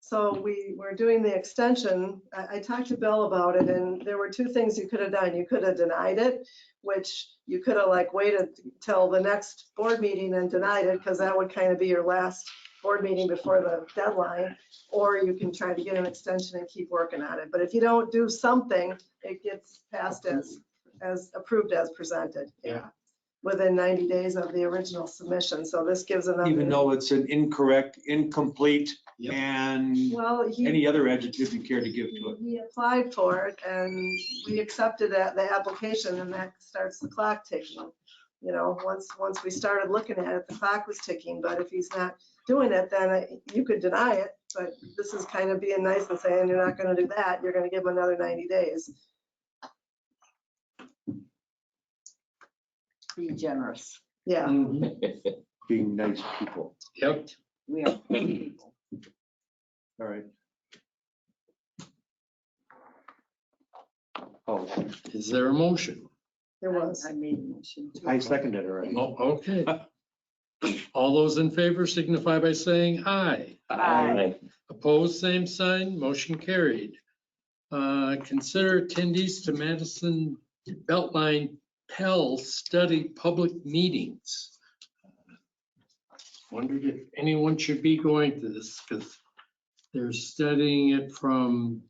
So we're doing the extension. I talked to Bill about it, and there were two things you could have done. You could have denied it, which you could have like waited till the next board meeting and denied it, because that would kind of be your last board meeting before the deadline. Or you can try to get an extension and keep working on it. But if you don't do something, it gets passed as approved as presented. Yeah. Within 90 days of the original submission. So this gives enough. Even though it's an incorrect, incomplete, Yep. and Well, any other adjective you care to give to it. he applied for it and we accepted the application, and that starts the clock ticking. You know, once we started looking at it, the clock was ticking, but if he's not doing it, then you could deny it. But this is kind of being nice and saying, you're not gonna do that, you're gonna give him another 90 days. Be generous. Yeah. Being nice people. Yep. We are people. All right. Oh, Is there a motion? There was. I made a motion. to I seconded it already. Oh, okay. All those in favor signify by saying aye. Aye. Opposed, same sign, motion carried. Consider attendees to Madison Beltline Pell Study public meetings. Wondered if anyone should be going to this, because they're studying it from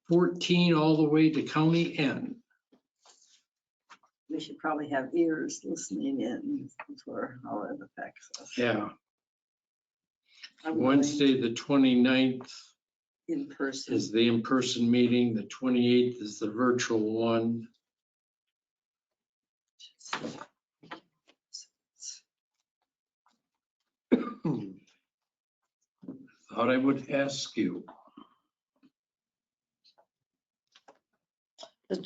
14 all the way to county N. We should probably have ears listening in for how it affects us. Yeah, I'm going Wednesday, the 29th in person. is the in-person meeting. The 28th is the virtual one. Thought I would ask you.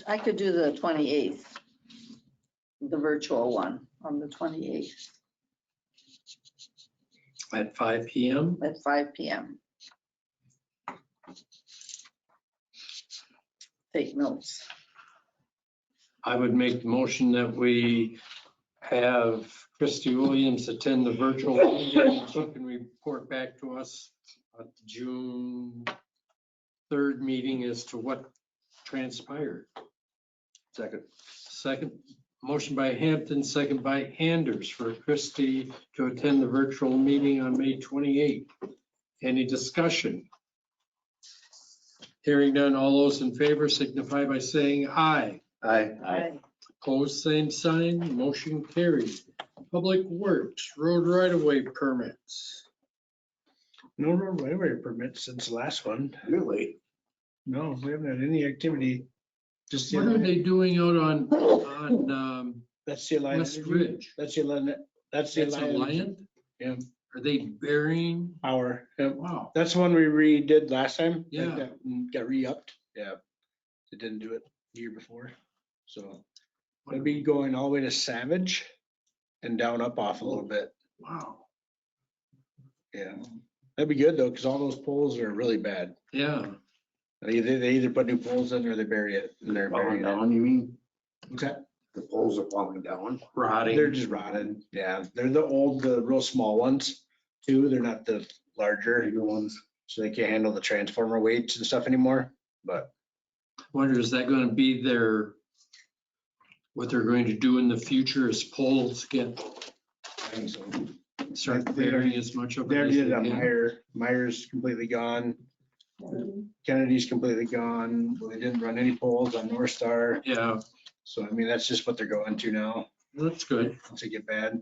I could do the 28th, the virtual one on the 28th At 5 PM? at 5 PM. Take notes. I would make the motion that we have Christy Williams attend the virtual meeting, so can report back to us at the June 3rd meeting as to what transpired. Second, motion by Hampton, second by Anders for Christy to attend the virtual meeting on May 28th. Any discussion? Hearing none, all those in favor signify by saying aye. Aye. Opposed, same sign, motion carried. Public Works, road right-of-way permits. No road right-of-way permits since the last one. Really? No, we haven't had any activity. Just What are they doing out on that's the Alliant West Energy. Ridge? That's the Alliant. That's the That's Alliant. Alliant? Yeah, Are they burying? our. Yeah. Wow. That's the one we redid last time. Yeah. That got re-upped. Yeah. They didn't do it. year before. So it'd be going all the way to Savage and down up off a little bit. Wow. Yeah. That'd be good though, because all those poles are really bad. Yeah. They either put new poles in or they bury it and they're Falling burying it. down, you mean? What's that? The poles are falling down. They're just rotted. Yeah, they're the real small ones too. They're not the larger Bigger ones. so they can't handle the transformer weights and stuff anymore. But Wonder, is that gonna be what they're going to do in the future as poles get, I think so. start They bearing as much of They it as already they did it on can? Meyer. Meyer's completely gone. Kennedy's completely gone. They didn't run any poles on North Star. Yeah, So I mean, that's just what they're going to now that's good. once they get bad.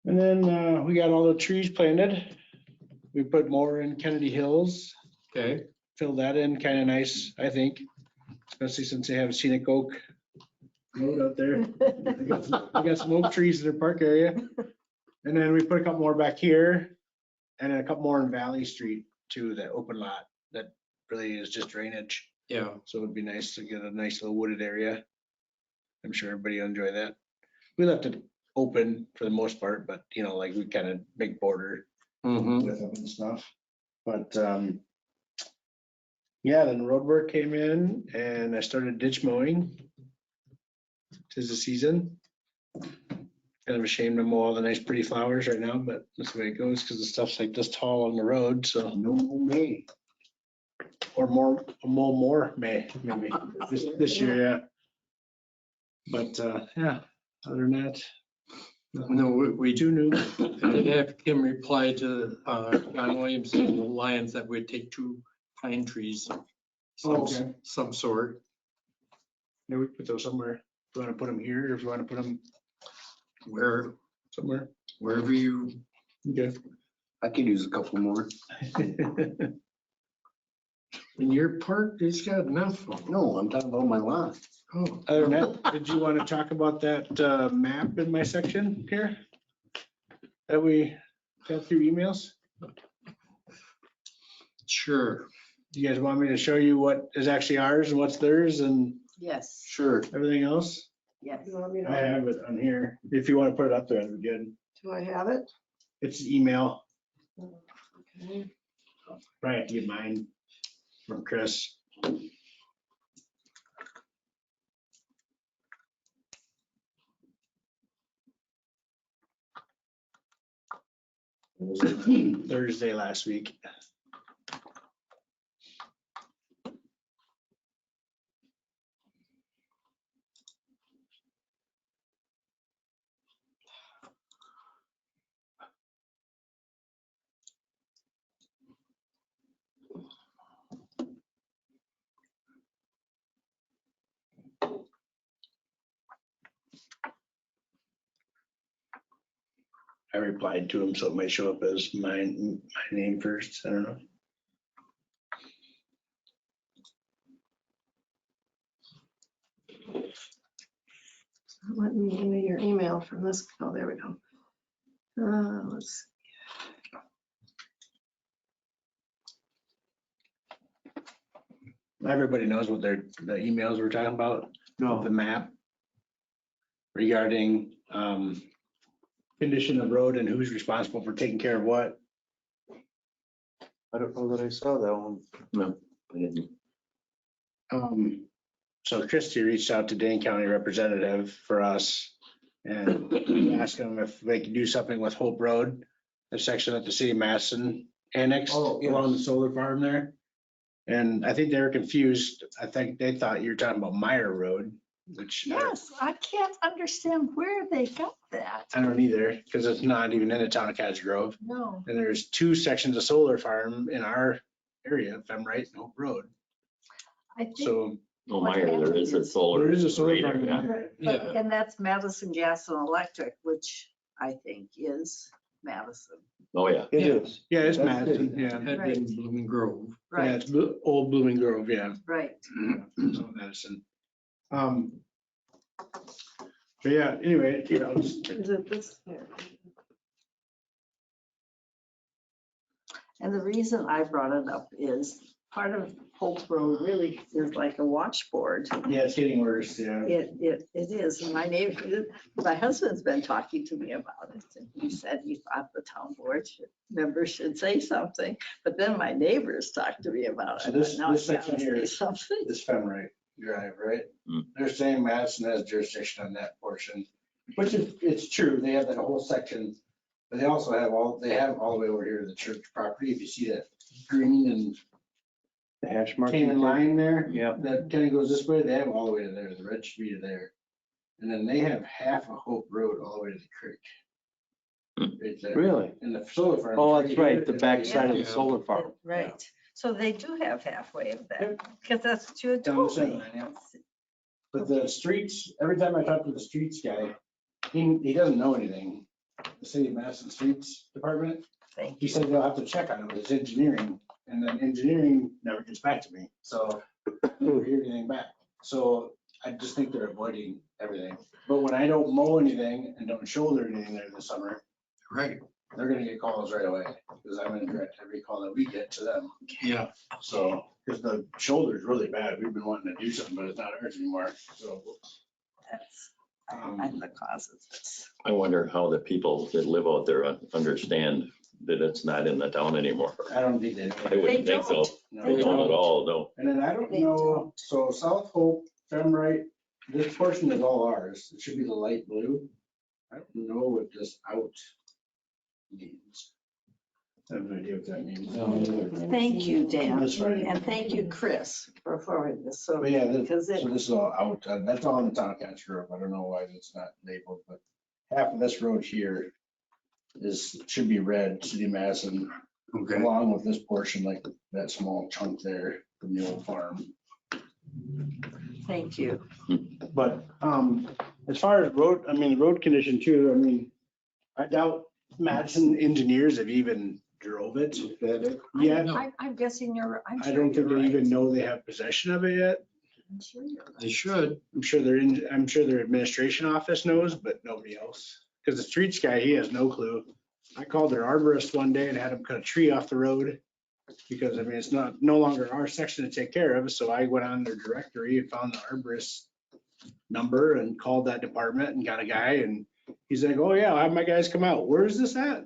And then we got all the trees planted. We put more in Kennedy Hills, Okay, filled that in kind of nice, I think, especially since they have a scenic oak road out there. We got some oak trees in their park area. And then we put a couple more back here and then a couple more in Valley Street too, that open lot that really is just drainage. yeah. So it'd be nice to get a nice little wooded area. I'm sure everybody will enjoy that. We left it open for the most part, but you know, like we kind of big border Mm-hmm. with them and stuff. But yeah, then road work came in and I started ditch mowing. 'Tis the season. Kind of ashamed to mow all the nice pretty flowers right now, but that's the way it goes because the stuff's like this tall on the road, so. No May. Or more May, maybe this year, yeah. But yeah, other than that. No, we Too new. did have Kim reply to John Williamson, the Lions, that would take 2 pine trees of Okay. some sort. Yeah, we put those somewhere. If you want to put them here or if you want to put them somewhere. Wherever you, Okay. I could use a couple more. in your park, it's got enough of them. No, I'm talking about my lawn. Oh, Other than that, did you want to talk about that map in my section here? That we got through emails? sure. Do you guys want me to show you what is actually ours and what's theirs and Yes, Sure. everything else? yes. You want me to- I have it on here. If you want to put it up there, that'd be good. Do I have it? It's email. Okay. Probably have to get mine from Chris. Thursday last week. I replied to him, so it might show up as my name first. I don't know. Let me give you your email from this. Oh, there we go. Let's. Everybody knows what the emails we're talking about, the map regarding condition of road and who's responsible for taking care of what. I don't know that I saw that one. No, I didn't. So Christie reached out to Dane County representative for us and asked them if they could do something with Hope Road, the section that the city of Madison annexed along the solar farm there. And I think they were confused. I think they thought you were talking about Meyer Road, which Yes, I can't understand where they got that. I don't either, because it's not even in the town of Cottage Grove. No, And there's 2 sections of solar farm in our area, if I'm right, in Hope Road. I think, So No, Meyer, there is a solar. there is a solar radar, farm. yeah. Yeah. and that's Madison Gas and Electric, which I think is Madison. Oh, yeah. It Yeah. is. Yeah, it's That's Madison, it. yeah. Had been Blooming Grove. Yeah, Right, it's old Blooming Grove, yeah. right. So Madison. But yeah, anyway, you know, just- Is it this here? And the reason I brought it up is part of Hope Road really is like a washboard. Yeah, it's getting worse, yeah. It is. And my husband's been talking to me about it. And he said he thought the town board members should say something. But then my neighbors talked to me about So it. this Now I section gotta here say is- something. This Femright Drive, right? They're saying Madison has jurisdiction on that portion, which is, it's true. They have that whole section. But they also have all the way over here to the church property. If you see that green and The hash mark. tan line there. Yeah. That kind of goes this way. They have all the way to there, the registry to there. And then they have half of Hope Road all the way to the creek. Right there. Really? And the solar farm. Oh, that's right, the backside of the solar farm. Right. So they do have halfway of that, because that's what you had Down the told center me. line, yeah. But the streets, every time I talk to the streets guy, he doesn't know anything. The city of Madison Streets Department, Thank he you. said they'll have to check on it, it's engineering, and then engineering never gets back to me, so I never hear anything back. So I just think they're avoiding everything. But when I don't mow anything and don't shoulder anything there this summer, Right. they're gonna get calls right away, because I'm gonna direct every call that we get to them. Yeah. So, because the shoulder's really bad, we've been wanting to do something, but it's not ours anymore, so. That's- I'm the cause of this. I wonder how the people that live out there understand that it's not in the town anymore. I don't think they. I wouldn't think so. No. They don't at all, no. And then I don't They know, so South Hope, Femright, this portion is all ours. It should be the light blue. I don't know what this out means. I have no idea what that means. Thank you, Dan. That's right. And thank you, Chris, for forwarding this. So, But yeah, because so it, this is all out. That's all in the town country road. I don't know why it's not labeled, but half of this road here should be red, City of Madison. Okay. Along with this portion, like that small chunk there from the old farm. thank you. But as far as road, I mean, road condition too, I mean, I doubt Madison engineers have even drove it. Yeah, I'm guessing I'm I sure don't think you're they right. even know they have possession of it yet. I'm sure you're right. They should. I'm sure their administration office knows, but nobody else. Because the streets guy, he has no clue. I called their arborist one day and had him cut a tree off the road. Because I mean, it's no longer our section to take care of. So I went on their directory and found the arborist number and called that department and got a guy, and he's like, oh yeah, I'll have my guys come out. Where is this at?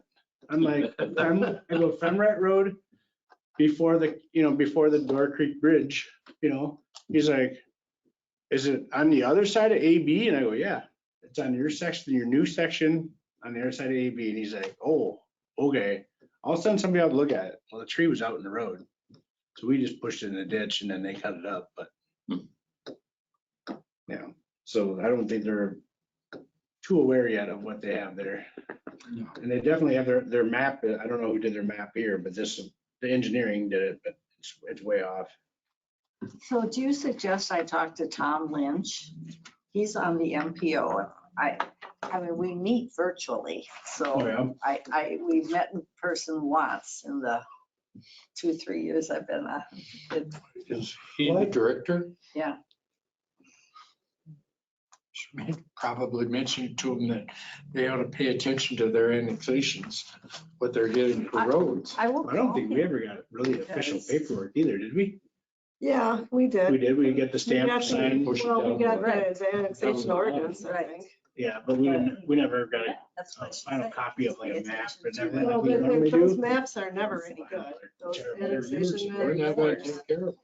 I'm like, I go Femright Road before the Door Creek Bridge, he's like, is it on the other side of AB? And I go, yeah, it's on your section, your new section on the other side of AB. And he's like, oh, okay, I'll send somebody out to look at it. Well, the tree was out in the road. So we just pushed it in the ditch and then they cut it up, but yeah, so I don't think they're too aware yet of what they have there. No. And they definitely have their map. I don't know who did their map here, but the engineering did it, but it's way off. So do you suggest I talk to Tom Lynch? He's on the MPO. I mean, we meet virtually, Oh, so yeah. we've met in person once in the 2-3 years I've been on. Is he the director? Yeah. Should probably mention to them that they ought to pay attention to their annexations, what they're getting for roads. I will. I don't call think him. we ever got really official paperwork either, did we? Yeah, we did. We did, we get the We stamp got the- signed. push it Well, we down. got the annexation ordinance, I Right. think. Yeah, but we never got That's a what she final said. copy of like Pay a map attention or to something it. like Well, we normally those do. maps are never any good. Those annexation We're not gonna maps. take care of it.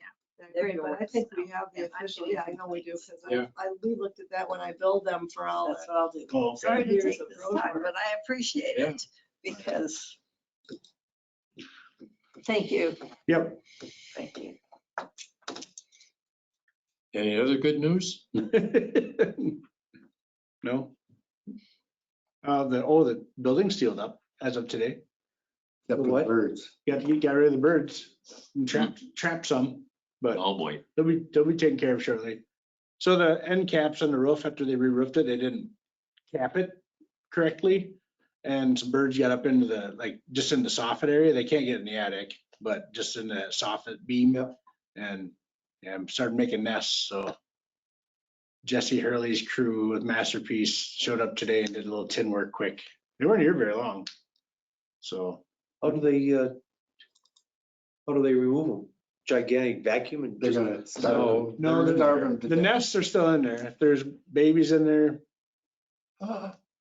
They're great, but I think we have the official, yeah, I know we do, because Yeah. we looked at that when I billed them for all That's that. what I'll do. Oh, okay. Sorry to Years take of this road time, work. but I appreciate Yeah. it because. Thank you. Yep. Thank you. Any other good news? No. The building's sealed up as of today. Except for What? birds. Got rid of the birds, and trapped some, but Oh, boy. they'll be taken care of shortly. So the end caps on the roof, after they re-roofed it, they didn't cap it correctly. And some birds got up into just in the soffit area. They can't get in the attic, but just in the soffit beam. And started making nests, so. Jesse Hurley's crew with Masterpiece showed up today and did a little tin work quick. They weren't here very long. So How do they remove them? gigantic vacuum and They're just. gonna So, starve. no, They're starving to the death. nests are still in there. If there's babies in there,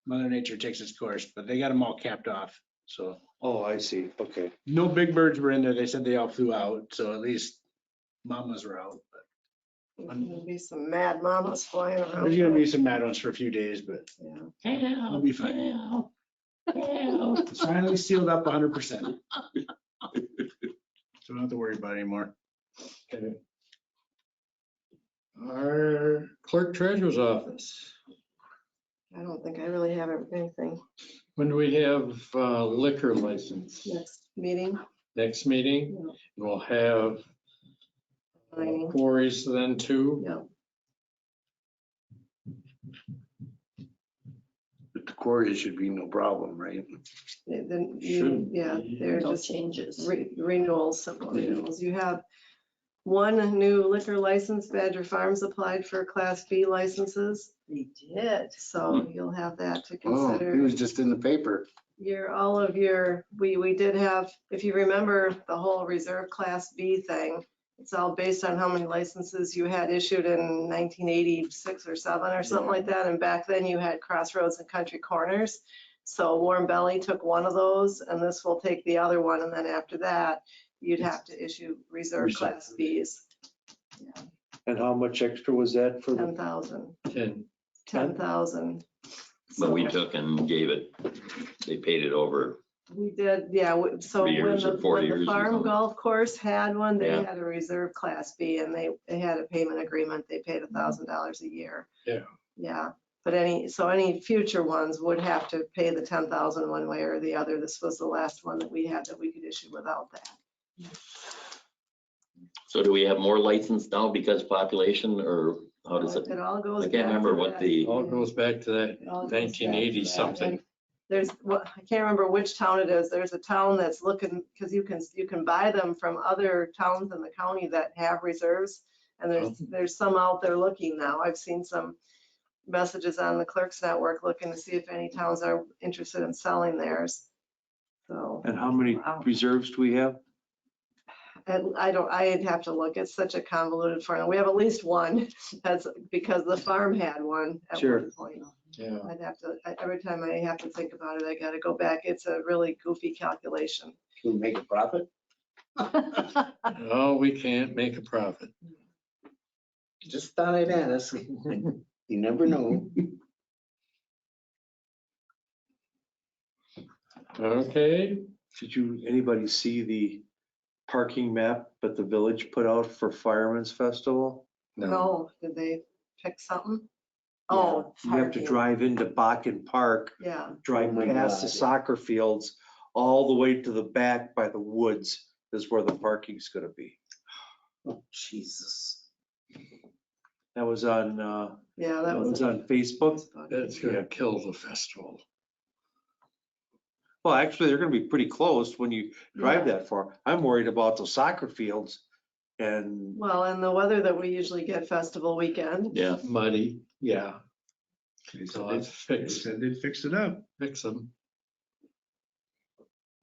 Mother Nature takes its course, but they got them all capped off. So Oh, I see. Okay. no big birds were in there. They said they all flew out. So at least mamas were out. There's gonna be some mad mamas flying around. There's gonna be some mad ones for a few days, but Yeah. it'll be fine. It's finally sealed up 100%. So don't have to worry about it anymore. Okay. Our clerk treasurer's office. I don't think I really have anything. When do we have liquor license? Next meeting. Next meeting, we'll have Mining. quarries then too. Yeah. But the quarries should be no problem, right? Then, Should yeah, be. they're No just changes. renewals, simple renewals. You have one new liquor license. Badger Farms applied for Class B licenses. They did. So you'll have that to Oh, consider. it was just in the paper. All of your, we did have, if you remember the whole reserve Class B thing, it's all based on how many licenses you had issued in 1986 or 7 or something like that. And back then you had Crossroads and Country Corners. So Warm Belly took one of those and this will take the other one. And then after that, you'd have to issue reserve Class Bs. And how much extra was that for the? 10,000, 10. 10,000. But we took and gave it, they paid it over. We did, yeah, so 3 when years or the 4 when years the or farm something. golf course had one, they Yeah. had a reserve Class B and they had a payment agreement. They paid $1,000 a year. Yeah. Yeah, but any future ones would have to pay the 10,000 one way or the other. This was the last one that we had that we could issue without that. So do we have more license now because population or how does it? It all goes. I can't back to remember what that. the, All goes back to that It all goes back to 1980 that. something. And There's, I can't remember which town it is. There's a town that's looking, because you can buy them from other towns in the county that have reserves. And there's some out there looking now. I've seen some messages on the Clerks Network looking to see if any towns are interested in selling theirs. So. And how many reserves do we have? And I'd have to look. It's such a convoluted formula. We have at least one. That's because the farm had one at Sure. one point. Yeah. I'd have to, every time I have to think about it, I gotta go back. It's a really goofy calculation. Can we make a profit? No, we can't make a profit. Just thought I'd ask. You never know. Okay, Did anybody see the parking map that the village put out for Fireman's Festival? No, did they pick something? Oh. You have to parking. drive into Bakken Park, Yeah, drive Oh my past the God. soccer fields, all the way to the back by the woods is where the parking's gonna be. Oh, Jesus. That was on, yeah, that that was. was on Facebook. that's gonna kill the festival. Well, actually, they're gonna be pretty close when you drive that far. I'm worried about the soccer fields and Well, and the weather that we usually get festival weekend. yeah, Muddy, yeah. They So said let's fix they'd fix it up. them.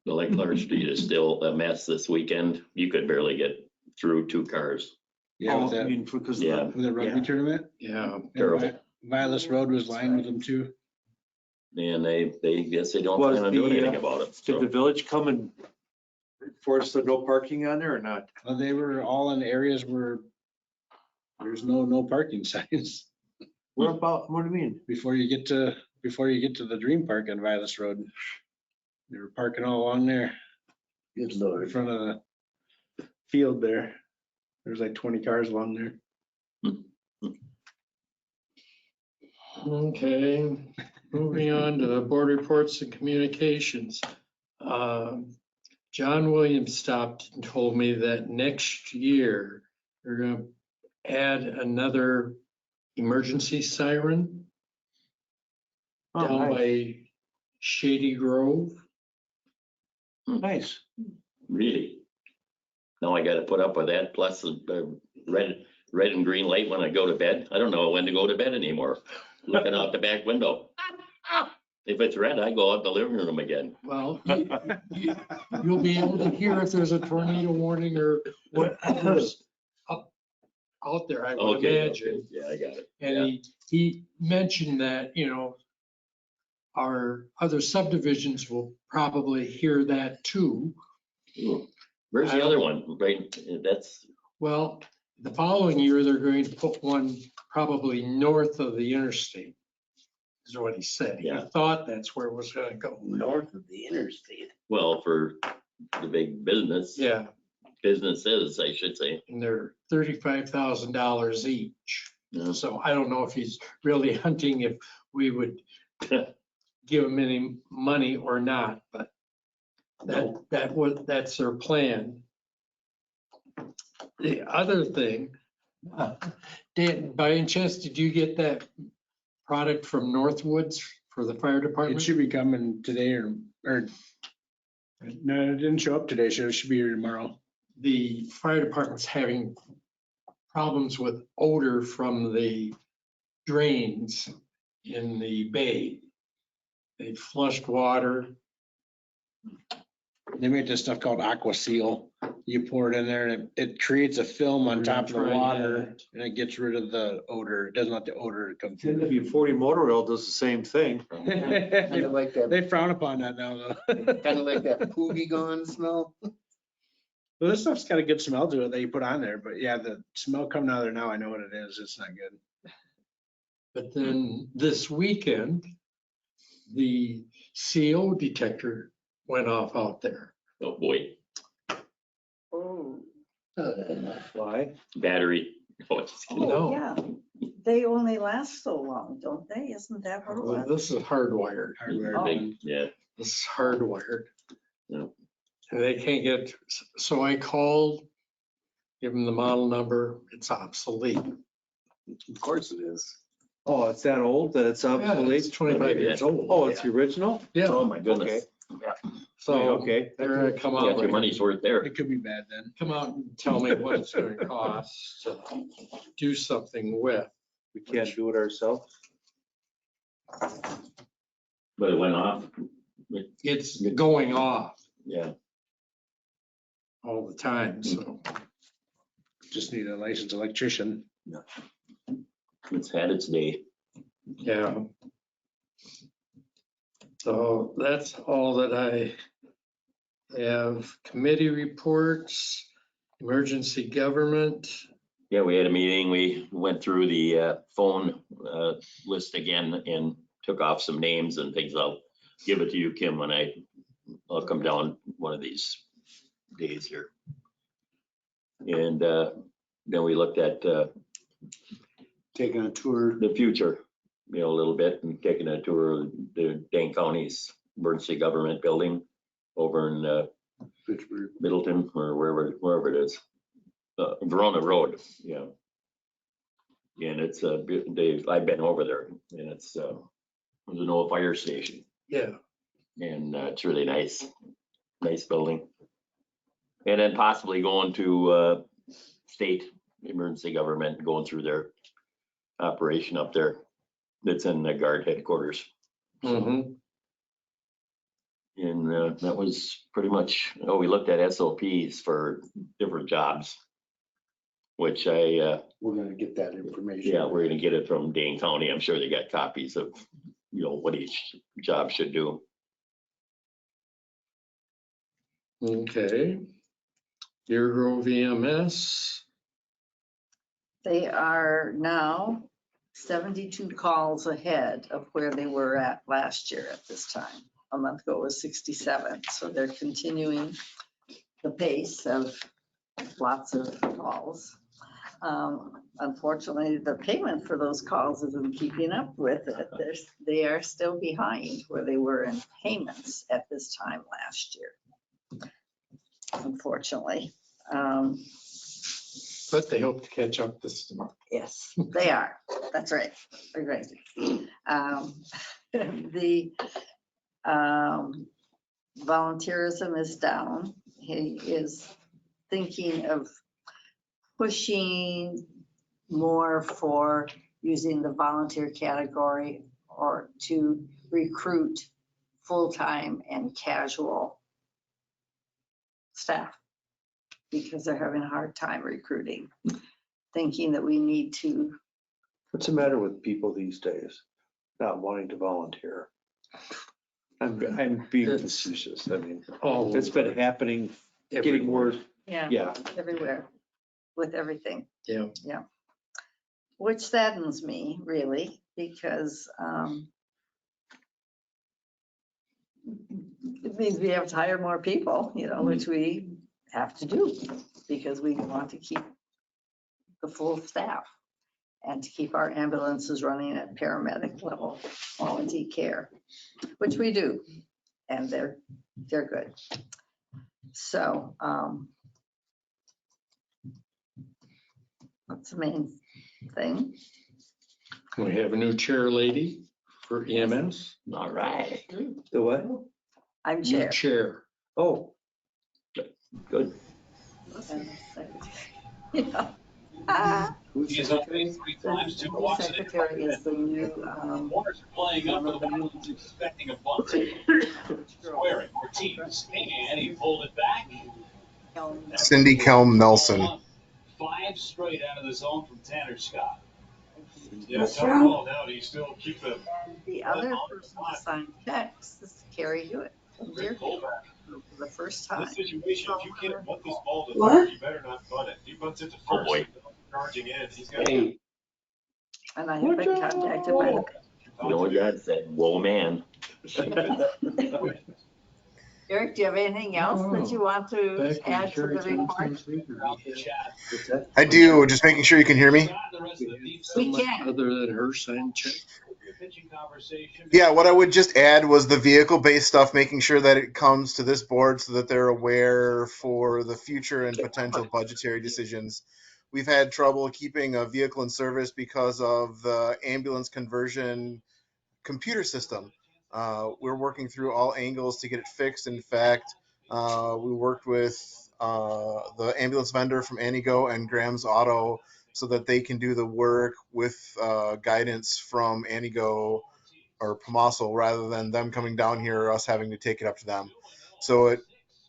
the Lake Clark Street is still a mess this weekend. You could barely get through 2 cars. Yeah, oh, with I that, mean, because of Yeah. the, with the rugby tournament. Yeah, And Terrible. Vilas Road was lined with them too. And they guess they don't Was plan on doing the, anything about it. did the So village come and force the no parking on there or not? Well, they were all in areas where there's no parking signs What about, what do you mean? before you get to the Dream Park on Vilas Road. They were parking all along there Good in Lord. front of the field there. There's like 20 cars along there. okay. Moving on to the board reports and communications. John Williams stopped and told me that next year they're gonna add another emergency siren Oh, down nice. by Shady Grove. Nice. really, now I gotta put up with that plus the red and green light when I go to bed. I don't know when to go to bed anymore. Looking out the back window. If it's red, I go out the living room again. Well, you'll be able to hear if there's a tornado warning or whatever's up out there, I would Okay, imagine. yeah, I got it. And he mentioned that, you know, our other subdivisions will probably hear that too. Where's the other one? Right, that's, Well, the following year, they're going to put one probably north of the interstate, is what he said. He Yeah. thought that's where it was gonna go. North of the interstate. well, for the big business. Yeah, Businesses, I should say. and they're $35,000 each. Yeah. So I don't know if he's really hunting if we would give him any money or not, but that's their plan. The other thing, Dan, by any chance, did you get that product from Northwoods for the fire It department? should be coming today or, no, it didn't show up today, so it should be here tomorrow. The fire department's having problems with odor from the drains in the bay. They flushed water. They made this stuff called Aqua Seal. You pour it in there and it creates a film on top of the Try water that. and it gets rid of the odor. It doesn't let the odor come through. NW40 motor oil does the same thing. Kind of like that, They frown upon that now though. kind of like that Poogie gone smell. Well, this stuff's got a good smell to it that you put on there, but yeah, the smell coming out of there now, I know what it is. It's not good. But then this weekend, the CO detector went off out there. Oh, boy, Oh, Why? battery. Oh, just kidding. No. oh, yeah. They only last so long, don't they? Isn't that what it Well, was? this is hardwired. Hardware. Big, yeah. This is hardwired. Yeah. And they can't get, so I called, give them the model number, it's obsolete. Of course it is. Oh, it's that old that it's Yeah, It's obsolete? 25 years old. Oh, it's the original? Yeah, Oh, my goodness. so Okay. they're gonna come You got your out, money's worth there. It could be bad then. come out and tell me what it's gonna cost to do something with. We can't do it ourselves. But it went off. It's going off Yeah. all the time, so. Just need a licensed electrician. It's had its day. Yeah. So that's all that I have. Committee reports, emergency government. Yeah, we had a meeting. We went through the phone list again and took off some names and things. I'll give it to you, Kim, when I'll come down one of these days here. And then we looked at Taking a tour. the future, you know, a little bit and taking a tour of the Dane County's emergency government building over in Pittsburgh. Middleton or wherever it is. Verona Road, yeah. And it's I've been over there and it's there's an old fire station Yeah. and it's really nice building. And then possibly going to state emergency government, going through their operation up there that's in the guard headquarters. Mhm. And that was pretty much, we looked at SOPs for different jobs, which We're gonna get that information. yeah, we're gonna get it from Dane County. I'm sure they got copies of, you know, what each job should do. Okay. Deer Grove EMS. They are now 72 calls ahead of where they were at last year at this time. A month ago it was 67. So they're continuing the pace of lots of calls. Unfortunately, the payment for those calls isn't keeping up with it. They are still behind where they were in payments at this time last year. Unfortunately. But they hope to catch up this month. Yes, they are. That's right. They're great. The volunteerism is down. He is thinking of pushing more for using the volunteer category or to recruit full-time and casual staff because they're having a hard time recruiting, thinking that we need to. What's the matter with people these days? Not wanting to volunteer? I'm being facetious. I mean, it's been happening, getting worse. Yeah. Everywhere, with everything. Yeah. Yeah. Which saddens me, really, because it means we have to hire more people, which we have to do because we want to keep the full staff and to keep our ambulances running at paramedic level quality care, which we do, and they're good. So that's the main thing. We have a new chair lady for EMS. All right. The what? I'm New chair. chair. Oh, Good. And secretary. Yeah. Ah, He's up 3 times the to new watch it. secretary is the new, Corners are playing up, but the Marlins expecting a bunt. Squaring Ortiz, and he pulled it back. Cindy Kelm Nelson. 5 straight out of the zone from Tanner Scott. Yeah, tough call now. Do you still keep the the other person to sign checks is Carrie Hewitt from Deerfield for the first time. situation? If you can't bunt this ball to What? third, you better not bunt it. If he bunts it to Oh, first, boy. charging in, he's got. And I have been contacted by the, You know what God said? Whoa, man. Eric, do you have anything else that you want to Back when add to Jerry the report? Johnson was I do, just making sure you can hear me. We can. Other than her sign check. Yeah, what I would just add was the vehicle-based stuff, making sure that it comes to this board so that they're aware for the future and potential budgetary decisions. We've had trouble keeping a vehicle in service because of the ambulance conversion computer system. We're working through all angles to get it fixed. In fact, we worked with the ambulance vendor from Anigo and Graham's Auto so that they can do the work with guidance from Anigo or Pamaso rather than them coming down here or us having to take it up to them. So it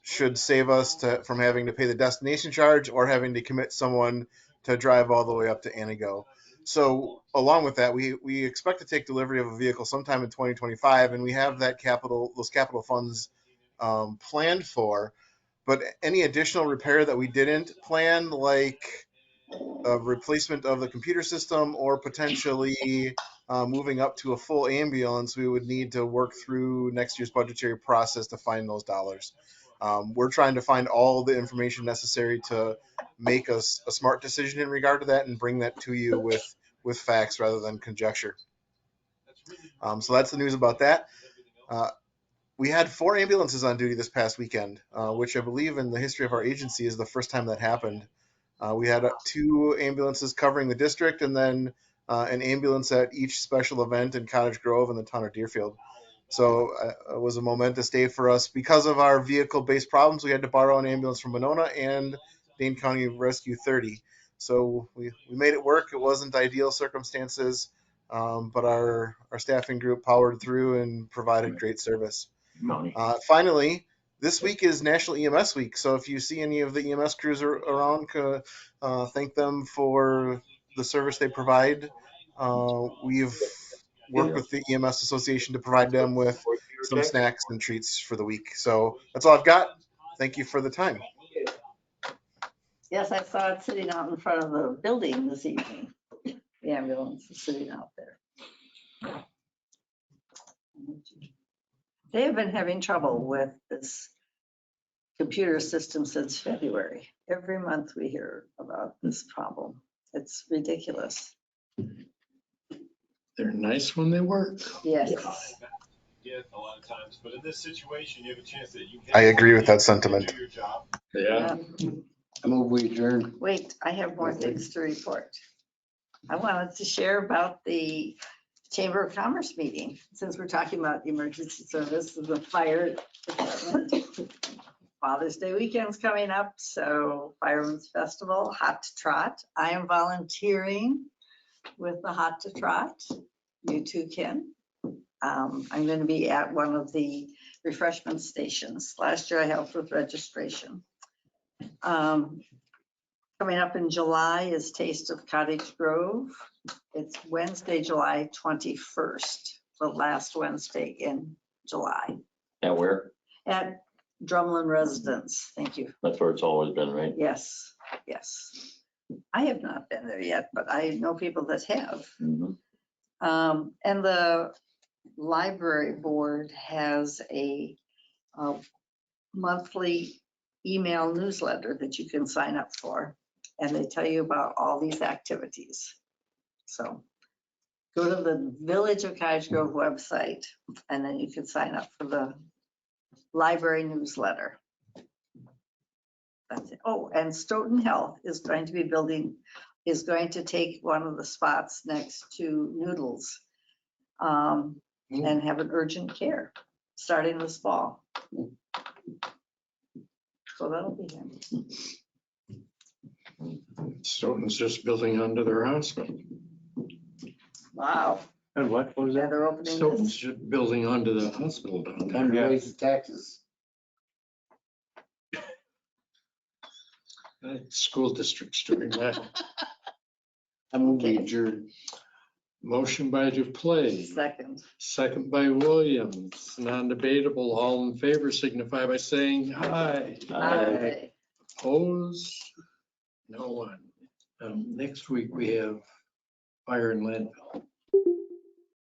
should save us from having to pay the destination charge or having to commit someone to drive all the way up to Anigo. So along with that, we expect to take delivery of a vehicle sometime in 2025, and we have those capital funds planned for. But any additional repair that we didn't plan, like a replacement of the computer system or potentially moving up to a full ambulance, we would need to work through next year's budgetary process to find those dollars. We're trying to find all the information necessary to make a smart decision in regard to that and bring that to you with facts rather than conjecture. So that's the news about that. We had 4 ambulances on duty this past weekend, which I believe in the history of our agency is the first time that happened. We had 2 ambulances covering the district and then an ambulance at each special event in Cottage Grove and the town of Deerfield. So it was a momentous day for us. Because of our vehicle-based problems, we had to borrow an ambulance from Monona and Dane County Rescue 30. So we made it work. It wasn't ideal circumstances, but our staffing group powered through and provided great service. Finally, this week is National EMS Week. So if you see any of the EMS crews around, thank them for the service they provide. We've worked with the EMS Association to provide them with some snacks and treats for the week. So that's all I've got. Thank you for the time. Yes, I saw it sitting out in front of the building this evening. The ambulance is sitting out there. They have been having trouble with this computer system since February. Every month we hear about this problem. It's ridiculous. They're nice when they work. Yes. Get a lot of times, but in this situation, you have a chance that you. I agree with that sentiment. Do your job. Yeah. I move we adjourn. Wait, I have more things to report. I wanted to share about the Chamber of Commerce meeting, since we're talking about the emergency service and the fire department. Father's Day weekend's coming up, so Fireman's Festival, Hot to Trot. I am volunteering with the Hot to Trot. You too can. I'm going to be at one of the refreshment stations. Last year I helped with registration. Coming up in July is Taste of Cottage Grove. It's Wednesday, July 21st, the last Wednesday in July And where? at Drumlin Residence. Thank you. That's where it's always been, right? Yes, yes. I have not been there yet, but I know people that have. Mhm. And the library board has a monthly email newsletter that you can sign up for. And they tell you about all these activities. So go to the Village of Cottage Grove website, and then you can sign up for the library newsletter. That's it. Oh, and Stoughton Health is going to take one of the spots next to Noodles and have an urgent care starting this fall. So that'll be him. Stoughton's just building onto their hospital. Wow. And what was Yeah, that? they're opening Stoughton's this. just building onto the hospital down there. Time to raise the taxes. School district's doing that. I'm gonna Okay. be adjourned. Motion by Duplay, Second. second by Williams, non-debatable. All in favor signify by saying aye. Aye. Opposed? No one. Next week we have fire and landfill.